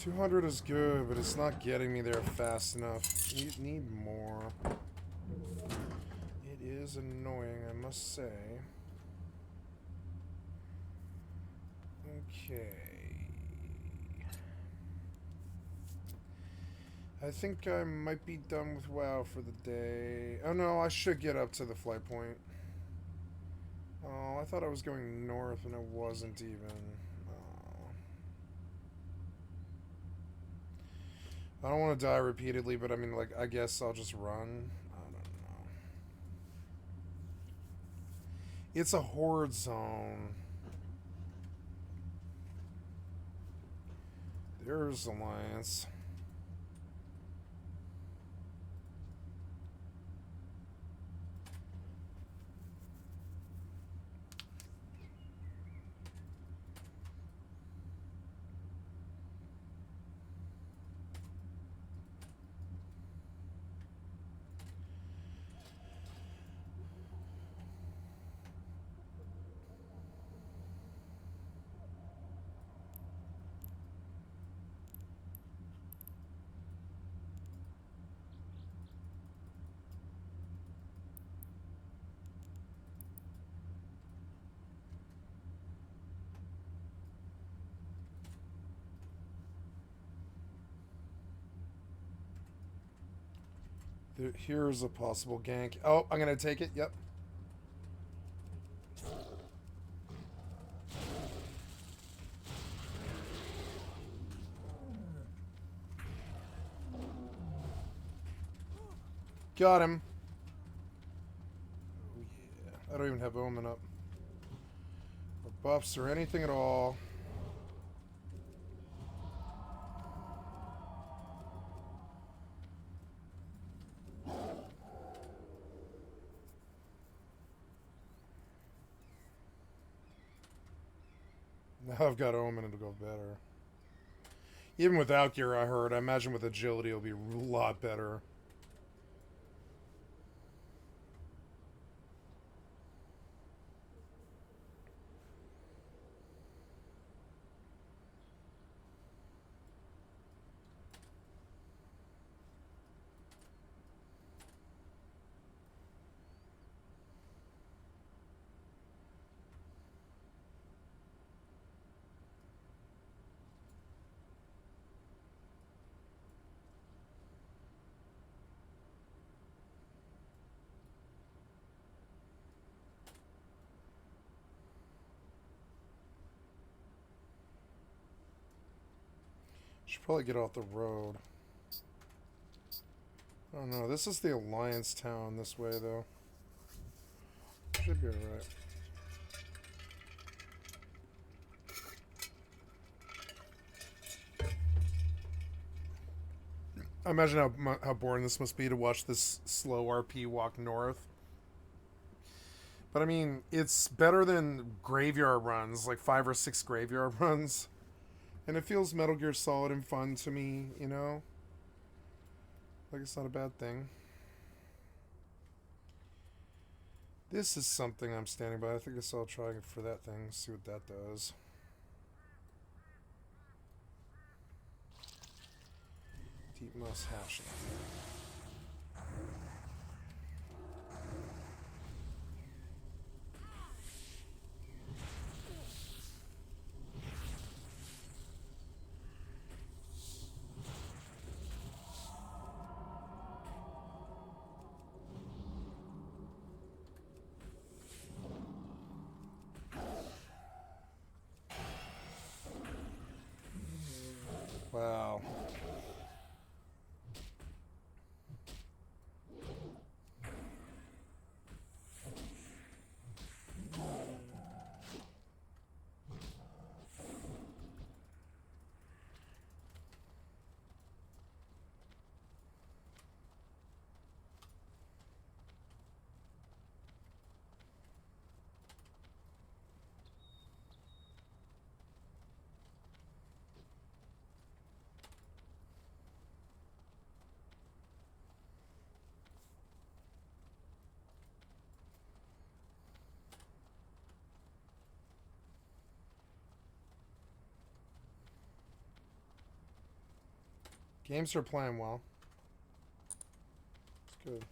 $200 is good, but it's not getting me there fast enough. Need more. It is annoying, I must say. Okay. I think I might be done with WoW for the day. Oh no, I should get up to the flight point. Oh, I thought I was going north and I wasn't even. I don't want to die repeatedly, but I mean, like, I guess I'll just run. I don't know. It's a horde zone. There's Alliance. Here's a possible gank. Oh, I'm gonna take it. Yep. Got him. Oh yeah. I don't even have Omen up. Or buffs or anything at all. Now I've got Omen, it'll go better. Even without gear, I heard. I imagine with agility, it'll be a lot better. Should probably get off the road. Oh no, this is the Alliance town this way though. Should be alright. I imagine how boring this must be to watch this slow RP walk north. But I mean, it's better than graveyard runs, like 5 or 6 graveyard runs. And it feels Metal Gear Solid and fun to me, you know? Like, it's not a bad thing. This is something I'm standing by. I think I'll try for that thing, see what that does. Deep mouse hashing. Wow. Games are playing well. It's good.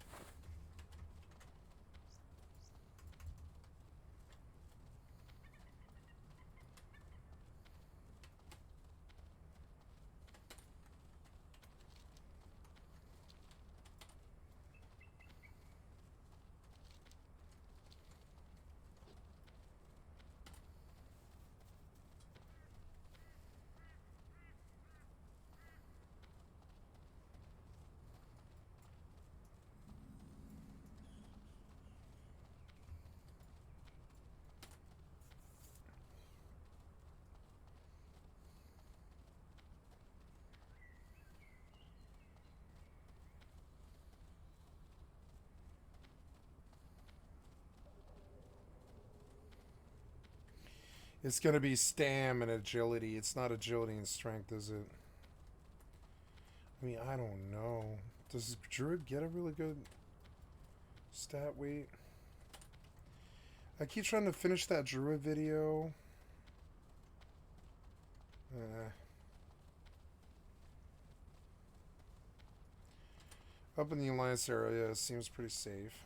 It's going to be stam and agility. It's not agility and strength, is it? I mean, I don't know. Does Druid get a really good stat weight? I keep trying to finish that Druid video. Up in the Alliance area, it seems pretty safe.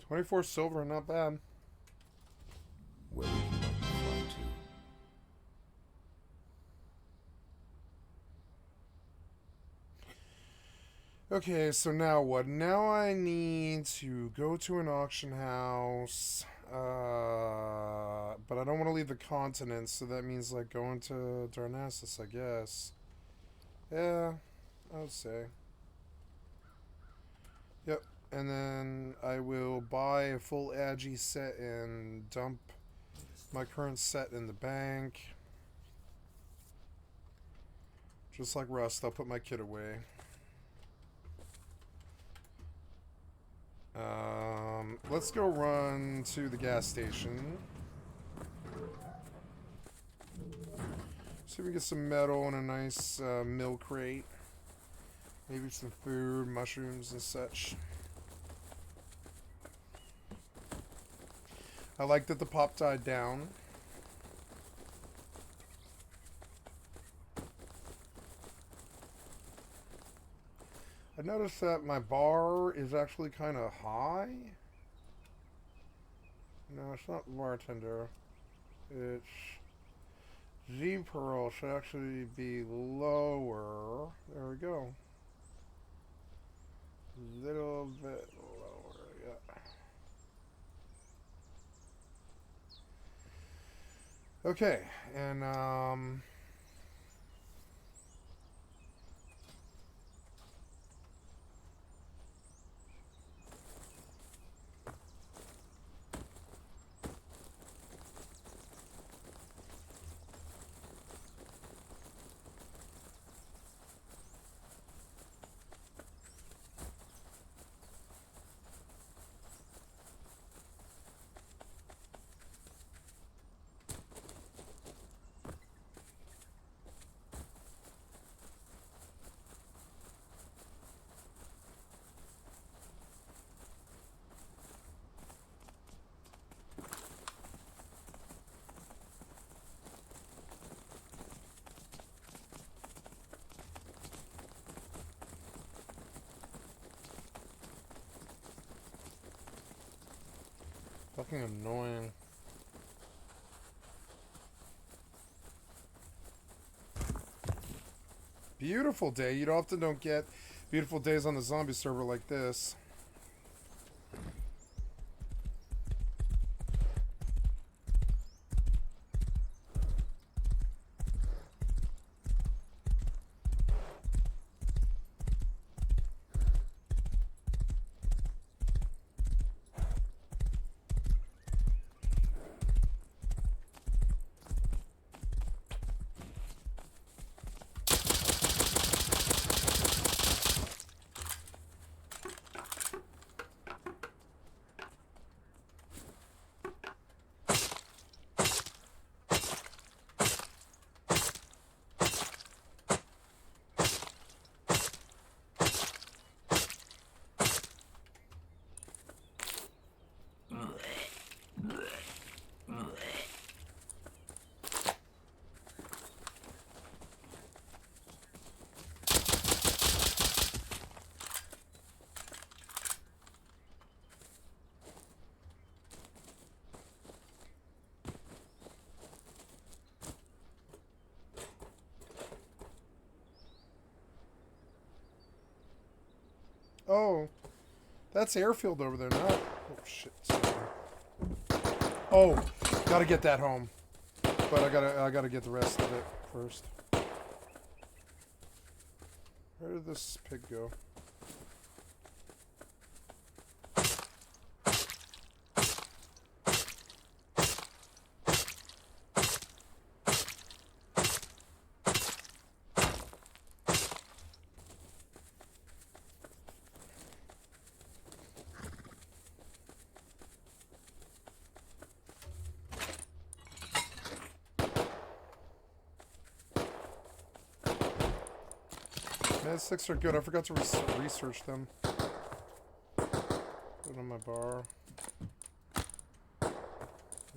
24 silver, not bad. Where we can let you fly to. Okay, so now what? Now I need to go to an auction house, but I don't want to leave the continent, so that means like going to Darnassus, I guess. Yeah, I would say. Yep, and then I will buy a full Agi set and dump my current set in the bank. Just like Rust, I'll put my kit away. Let's go run to the gas station. See if we can get some metal and a nice mill crate. Maybe some food, mushrooms and such. I like that the pop died down. I noticed that my bar is actually kind of high. No, it's not bartender. It's Z-Pearl should actually be lower. There we go. Little bit lower, yeah. Okay, and fucking annoying. Beautiful day. You often don't get beautiful days on the zombie server like this. Oh, that's airfield over there, not... Oh, shit. Oh, gotta get that home. But I gotta get the rest of it first. Where did this pig go? Med 6 are good. I forgot to research them. Put it on my bar.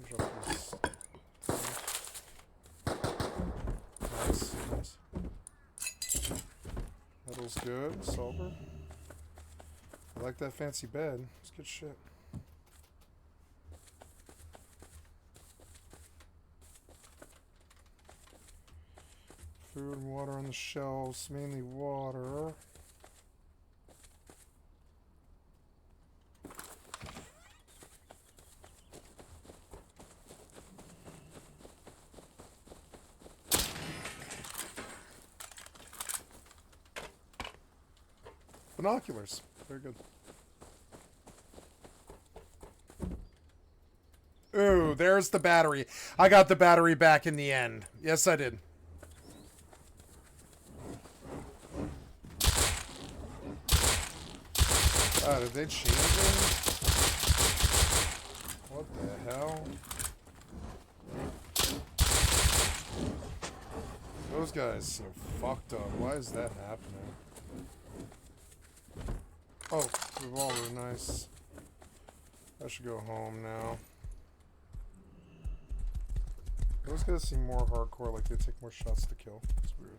Drop this. Nice, nice. Metal's good. Silver. I like that fancy bed. It's good shit. food, water on the shelves, mainly water. Binoculars. Very good. Ooh, there's the battery. I got the battery back in the end. Yes, I did. Oh, did they change it? What the hell? Those guys seem fucked up. Why is that happening? Oh, revolver, nice. I should go home now. Those guys seem more hardcore, like they take more shots to kill. It's weird.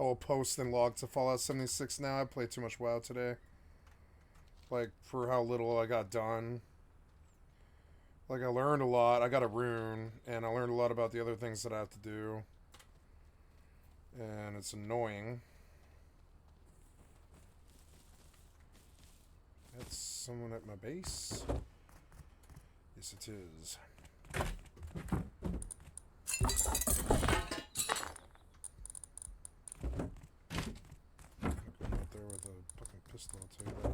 whole post and log to Fallout 76 now. I played too much WoW today. Like, for how little I got done. Like, I learned a lot. I got a rune, and I learned a lot about the other things that I have to do. And it's annoying. That's someone at my base. Yes, it is. I'm out there with a fucking pistol, I'll tell you that.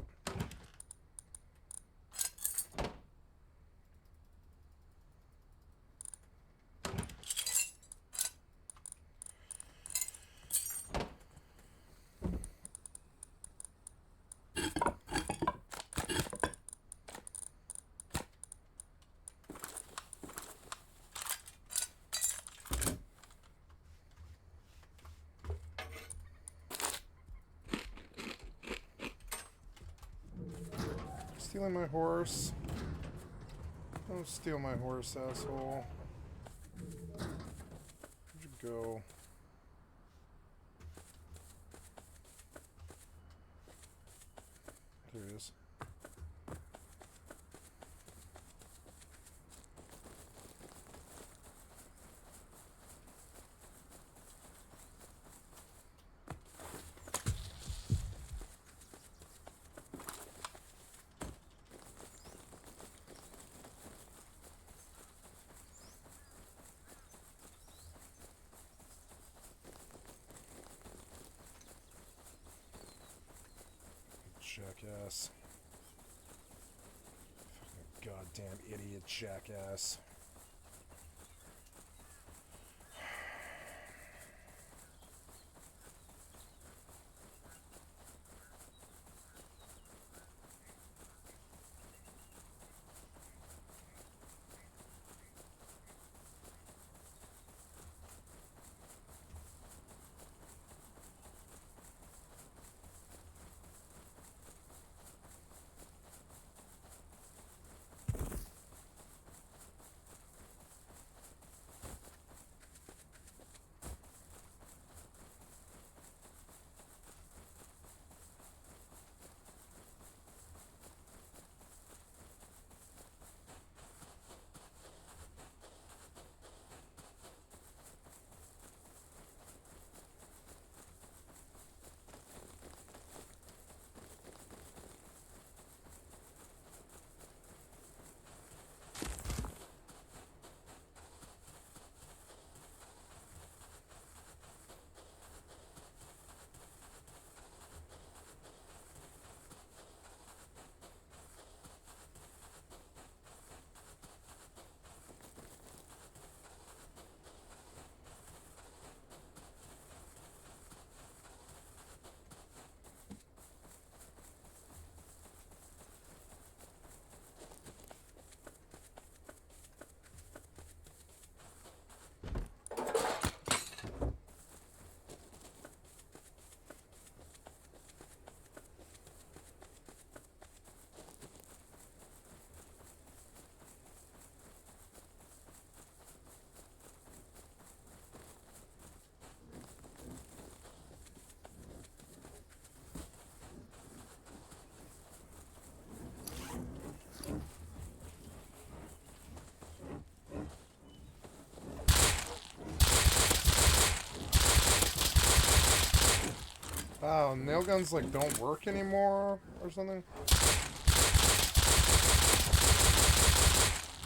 Stealing my horse. Don't steal my horse, asshole. Where'd you go? There he is. Jackass. Fucking goddamn idiot jackass. Wow, nail guns like don't work anymore or something?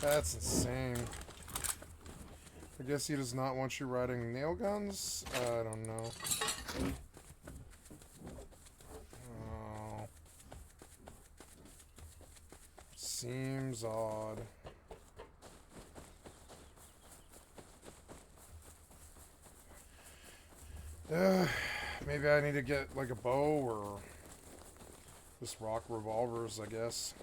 That's insane. I guess he does not want you riding nail guns? I don't know. Oh. Seems odd. Maybe I need to get like a bow or just rock revolvers, I guess.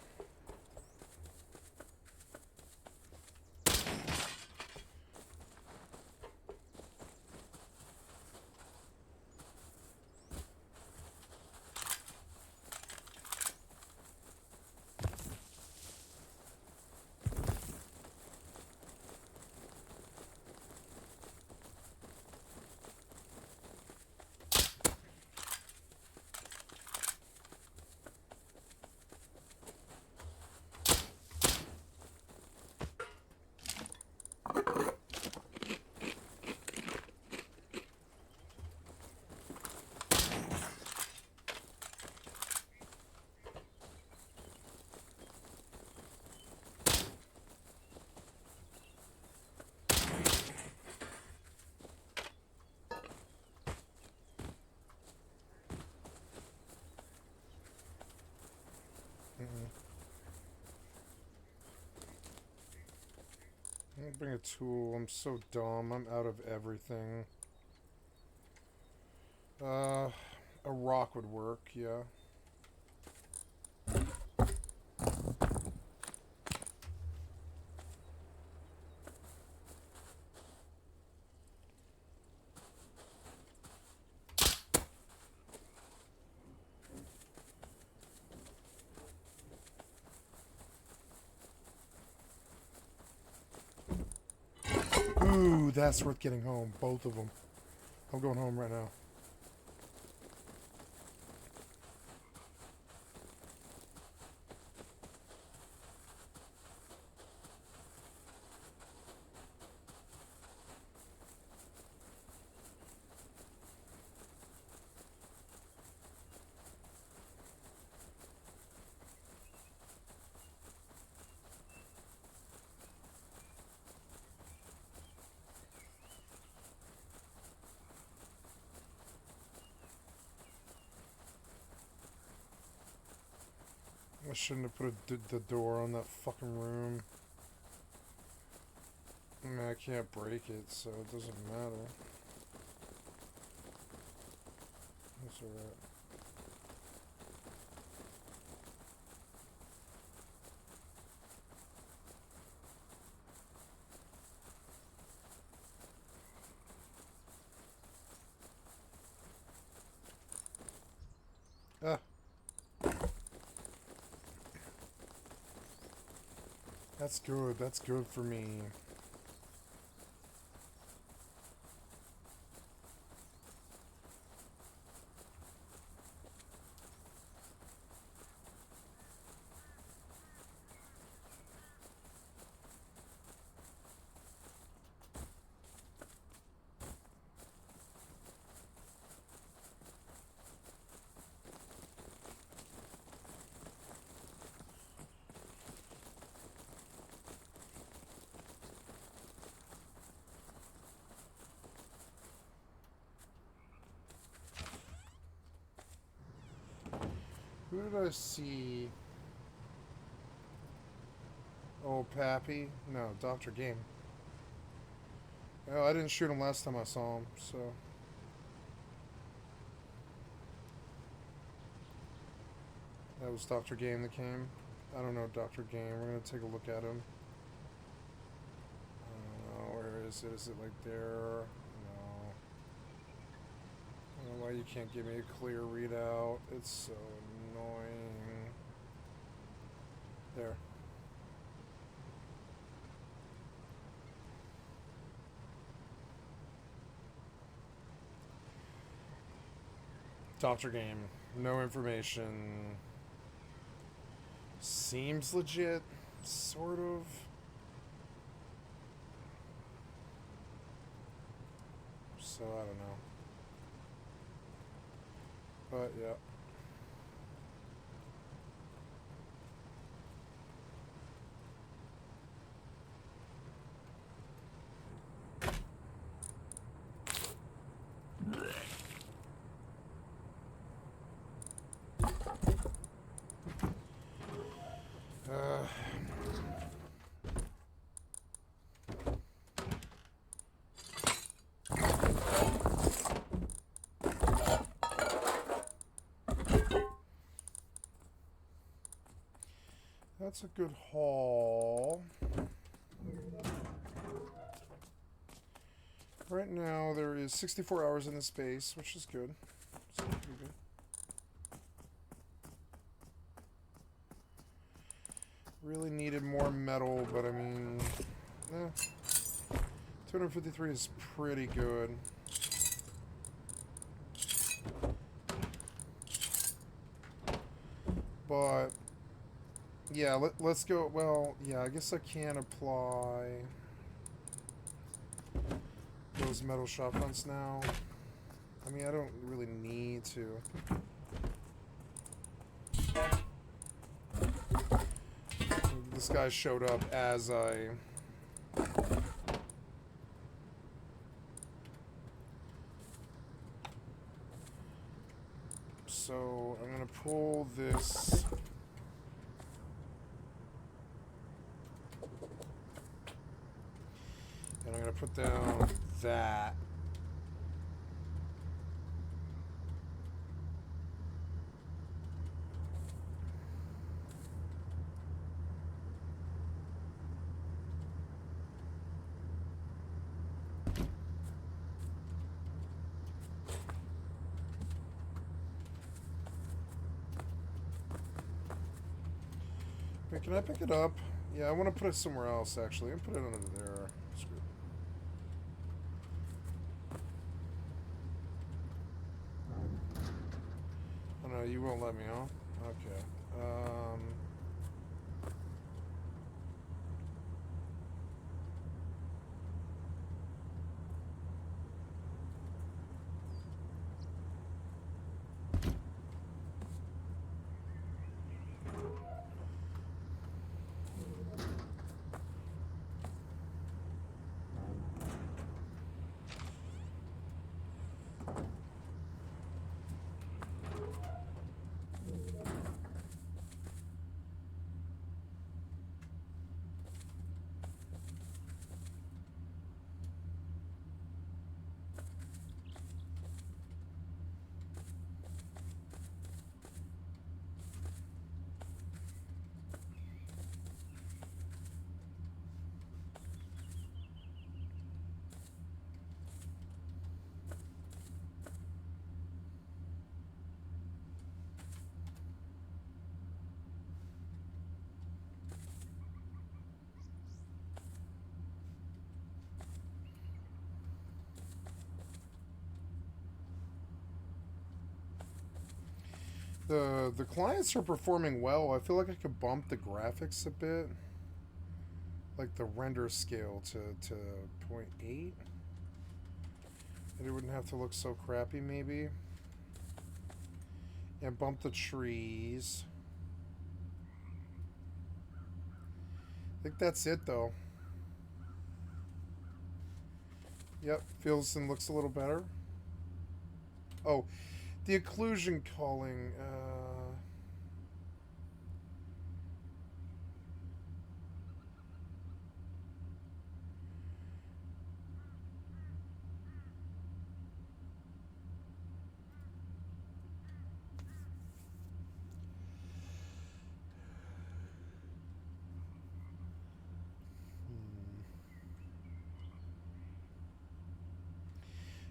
I'm gonna bring a tool. I'm so dumb. I'm out of everything. A rock would work, yeah. Ooh, that's worth getting home. Both of them. I'm going home right now. I shouldn't have put the door on that fucking room. I mean, I can't break it, so it doesn't matter. That's alright. Ah. That's good. That's good for me. Who did I see? Oh, Pappy? No, Dr. Game. Oh, I didn't shoot him last time I saw him, so... That was Dr. Game that came. I don't know Dr. Game. We're gonna take a look at him. Where is it? Is it like there? No. I don't know why you can't give me a clear readout. It's so annoying. There. Dr. Game. No information. Seems legit. Sort of. So, I don't know. But, yeah. That's a good haul. Right now there is 64 hours in the space, which is good. So pretty good. Really needed more metal, but I mean, 253 is pretty good. But yeah, let's go. Well, yeah, I guess I can apply those metal shotguns now. I mean, I don't really need to. This guy showed up as I... So, I'm gonna pull this... gonna put down that. Wait, can I pick it up? Yeah, I want to put it somewhere else, actually. I'm going to put it under there. Screw it. Oh, no, you won't let me, huh? Okay. The clients are performing well. I feel like I could bump the graphics a bit. Like the render scale to 0.8. And it wouldn't have to look so crappy, maybe. And bump the trees. I think that's it, though. Yep, feels and looks a little better. Oh, the occlusion calling.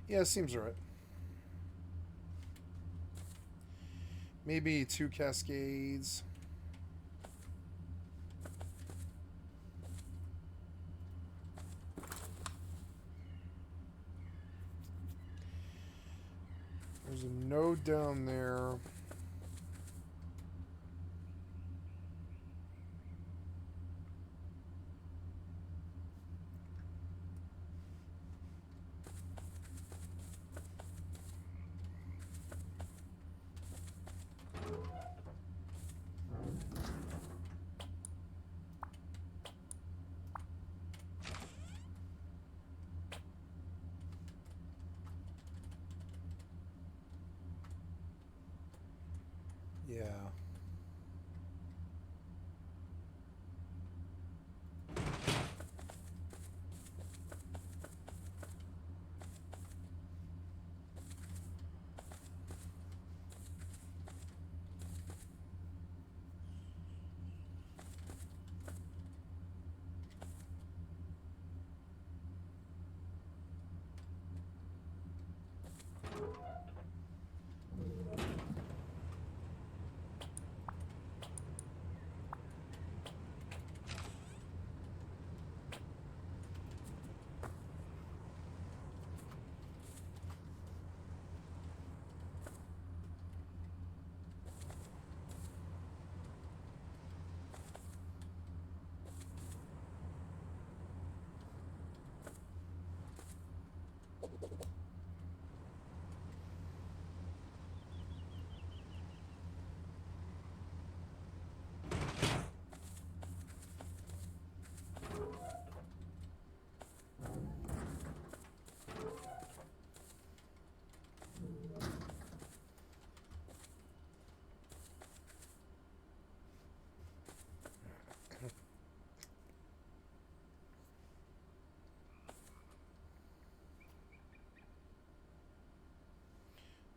Yeah, seems right. Maybe 2 cascades. There's a node down there. Yeah.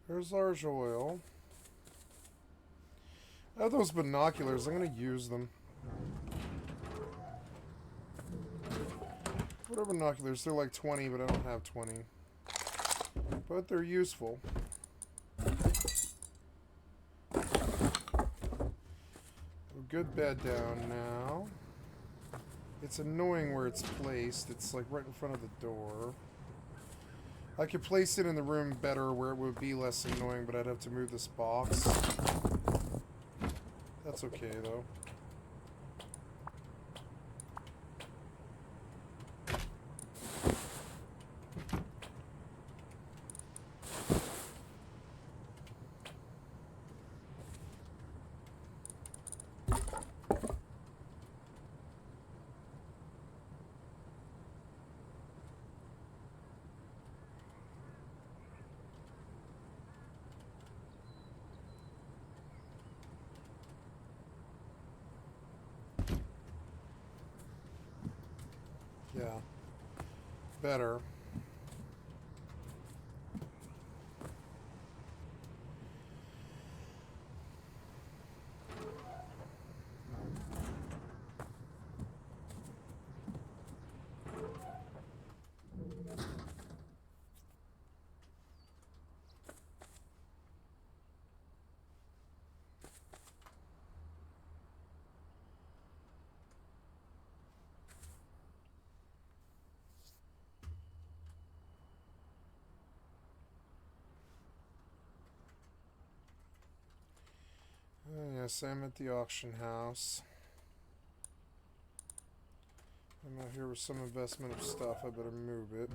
There's large oil. I have those binoculars. I'm going to use them. What are binoculars? They're like 20, but I don't have 20. But they're useful. A good bed down now. It's annoying where it's placed. It's like right in front of the door. I could place it in the room better where it would be less annoying, but I'd have to move this box. That's okay, though. Yeah. Better. Yes, I'm at the auction house. I'm out here with some investment of stuff. I better move it.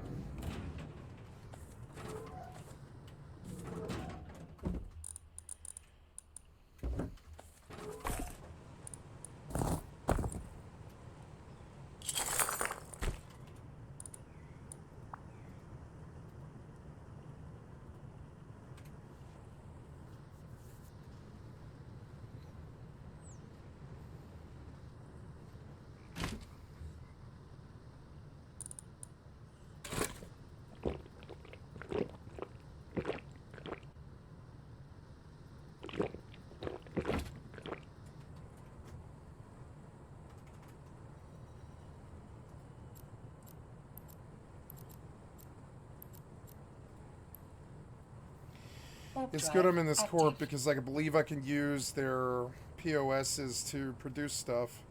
It's good I'm in this corp because I believe I can use their POSs to produce stuff.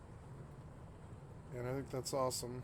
And I think that's awesome.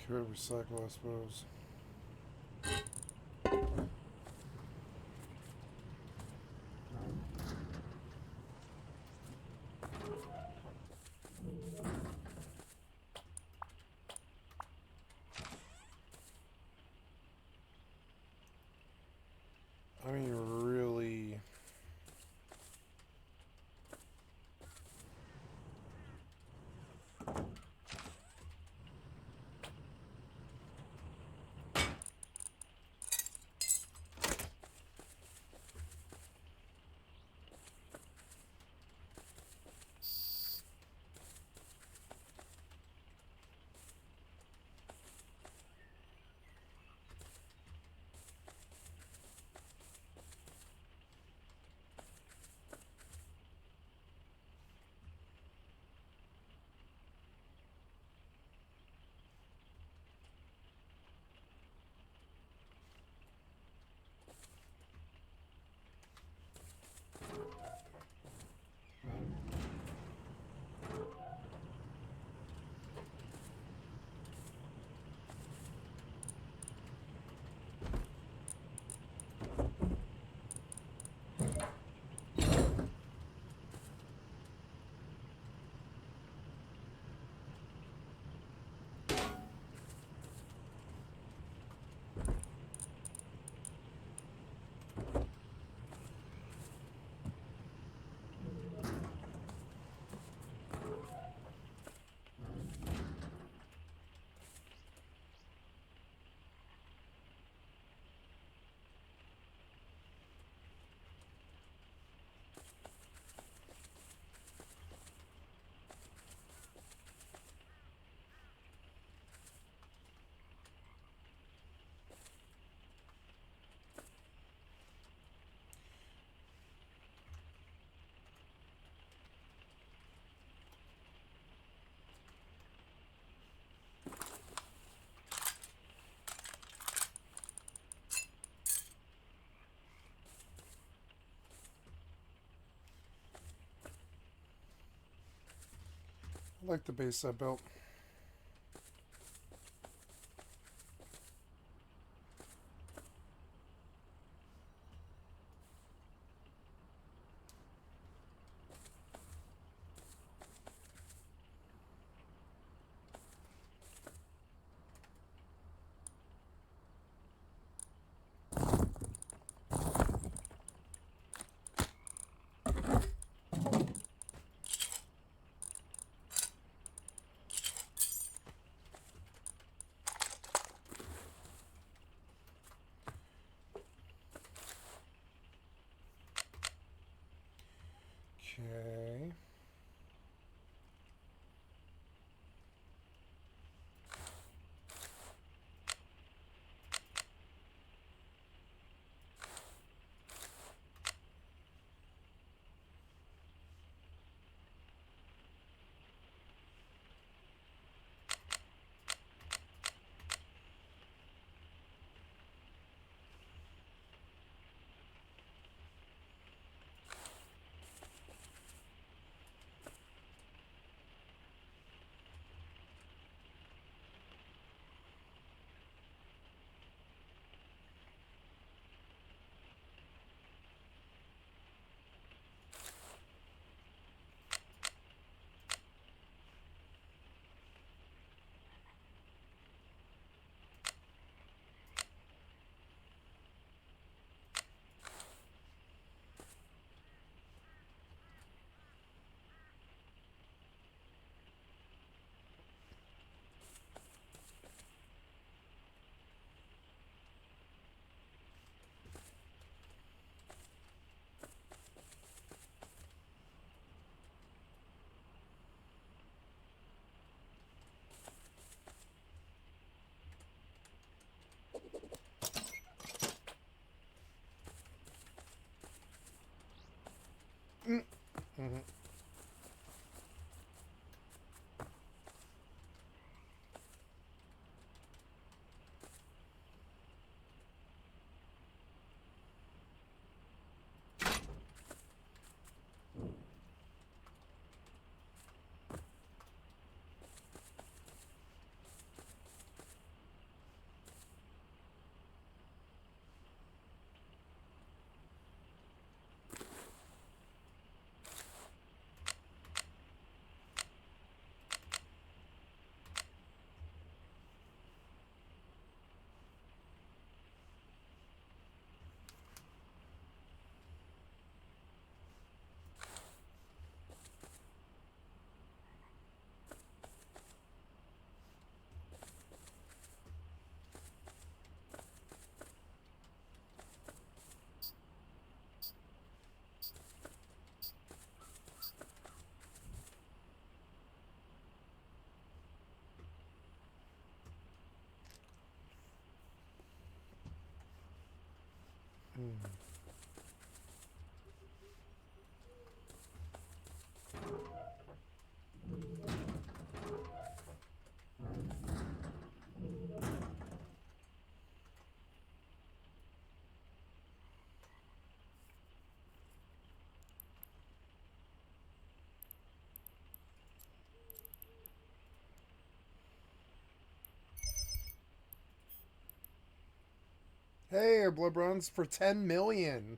Could recycle, I suppose. I mean, really... I like the base I built. Okay. Hey, our blood runs for 10 million.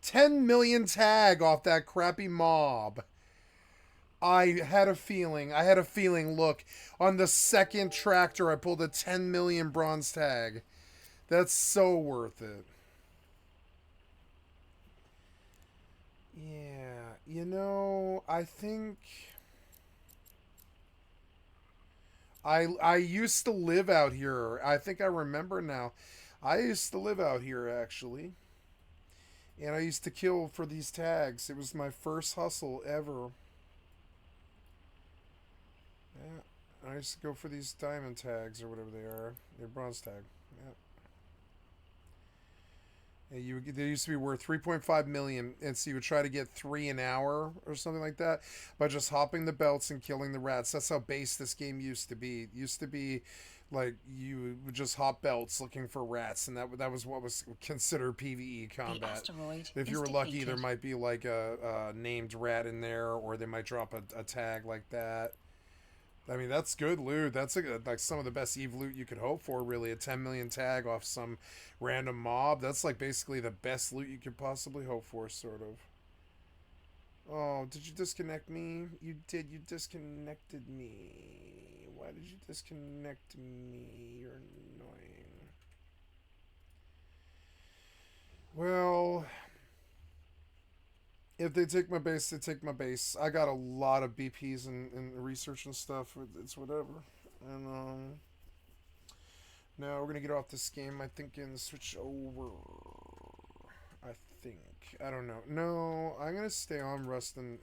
10 million tag off that crappy mob. I had a feeling. Look, on the second tractor, I pulled a 10 million bronze tag. That's so worth it. Yeah, you know, I think... I used to live out here. I think I remember now. I used to live out here, actually. And I used to kill for these tags. It was my first hustle ever. Yeah, I used to go for these diamond tags or whatever they are. They're bronze tag. Yeah. They used to be worth 3.5 million, and so you would try to get 3 an hour or something like that by just hopping the belts and killing the rats. That's how base this game used to be. It used to be like you would just hop belts looking for rats, and that was what was considered PvE combat. If you were lucky, there might be like a named rat in there, or they might drop a tag like that. I mean, that's good loot. That's like some of the best EVE loot you could hope for, really. A 10 million tag off some random mob. That's like basically the best loot you could possibly hope for, sort of. Oh, did you disconnect me? You did. You disconnected me. Why did you disconnect me? You're annoying. Well, if they take my base, they take my base. I got a lot of BPs and research and stuff. It's whatever. And now we're gonna get off this game, I think, and switch over. I think. I don't know. No, I'm gonna stay on Rust and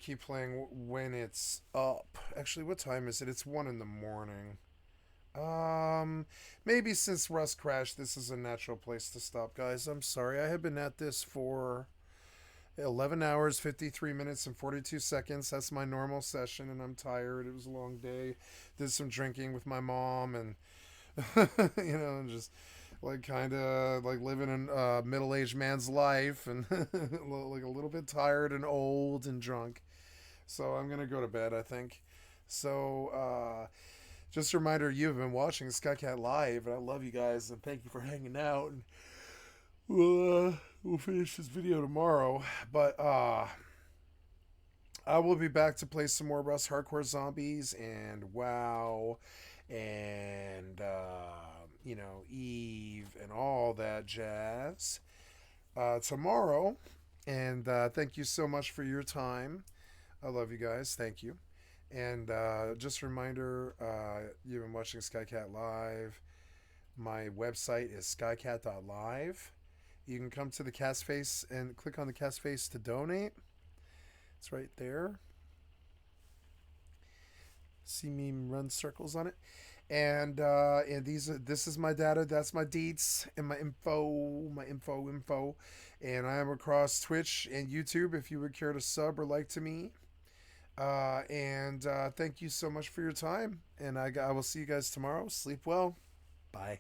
keep playing when it's up. Actually, what time is it? It's 1 in the morning. Maybe since Rust crashed, this is a natural place to stop, guys. I'm sorry. I have been at this for 11 hours, 53 minutes, and 42 seconds. That's my normal session, and I'm tired. It was a long day. Did some drinking with my mom, and, you know, just, like, kind of, like, living a middle-aged man's life, and, like, a little bit tired and old and drunk. So I'm going to go to bed, I think. So, just a reminder, you have been watching skycat.live, and I love you guys, and thank you for hanging out. And we'll finish this video tomorrow, but I will be back to play some more Rust Hardcore Zombies and WoW and you know, EVE and all that jazz tomorrow. And thank you so much for your time. I love you guys. Thank you. And just a reminder, you've been watching Skycat Live. My website is skycat.live. You can come to the cast face and click on the cast face to donate. It's right there. See me run circles on it. And this is my data, that's my deets and my info. And I am across Twitch and YouTube if you would care to sub or like to me. And thank you so much for your time. And I will see you guys tomorrow. Sleep well. Bye.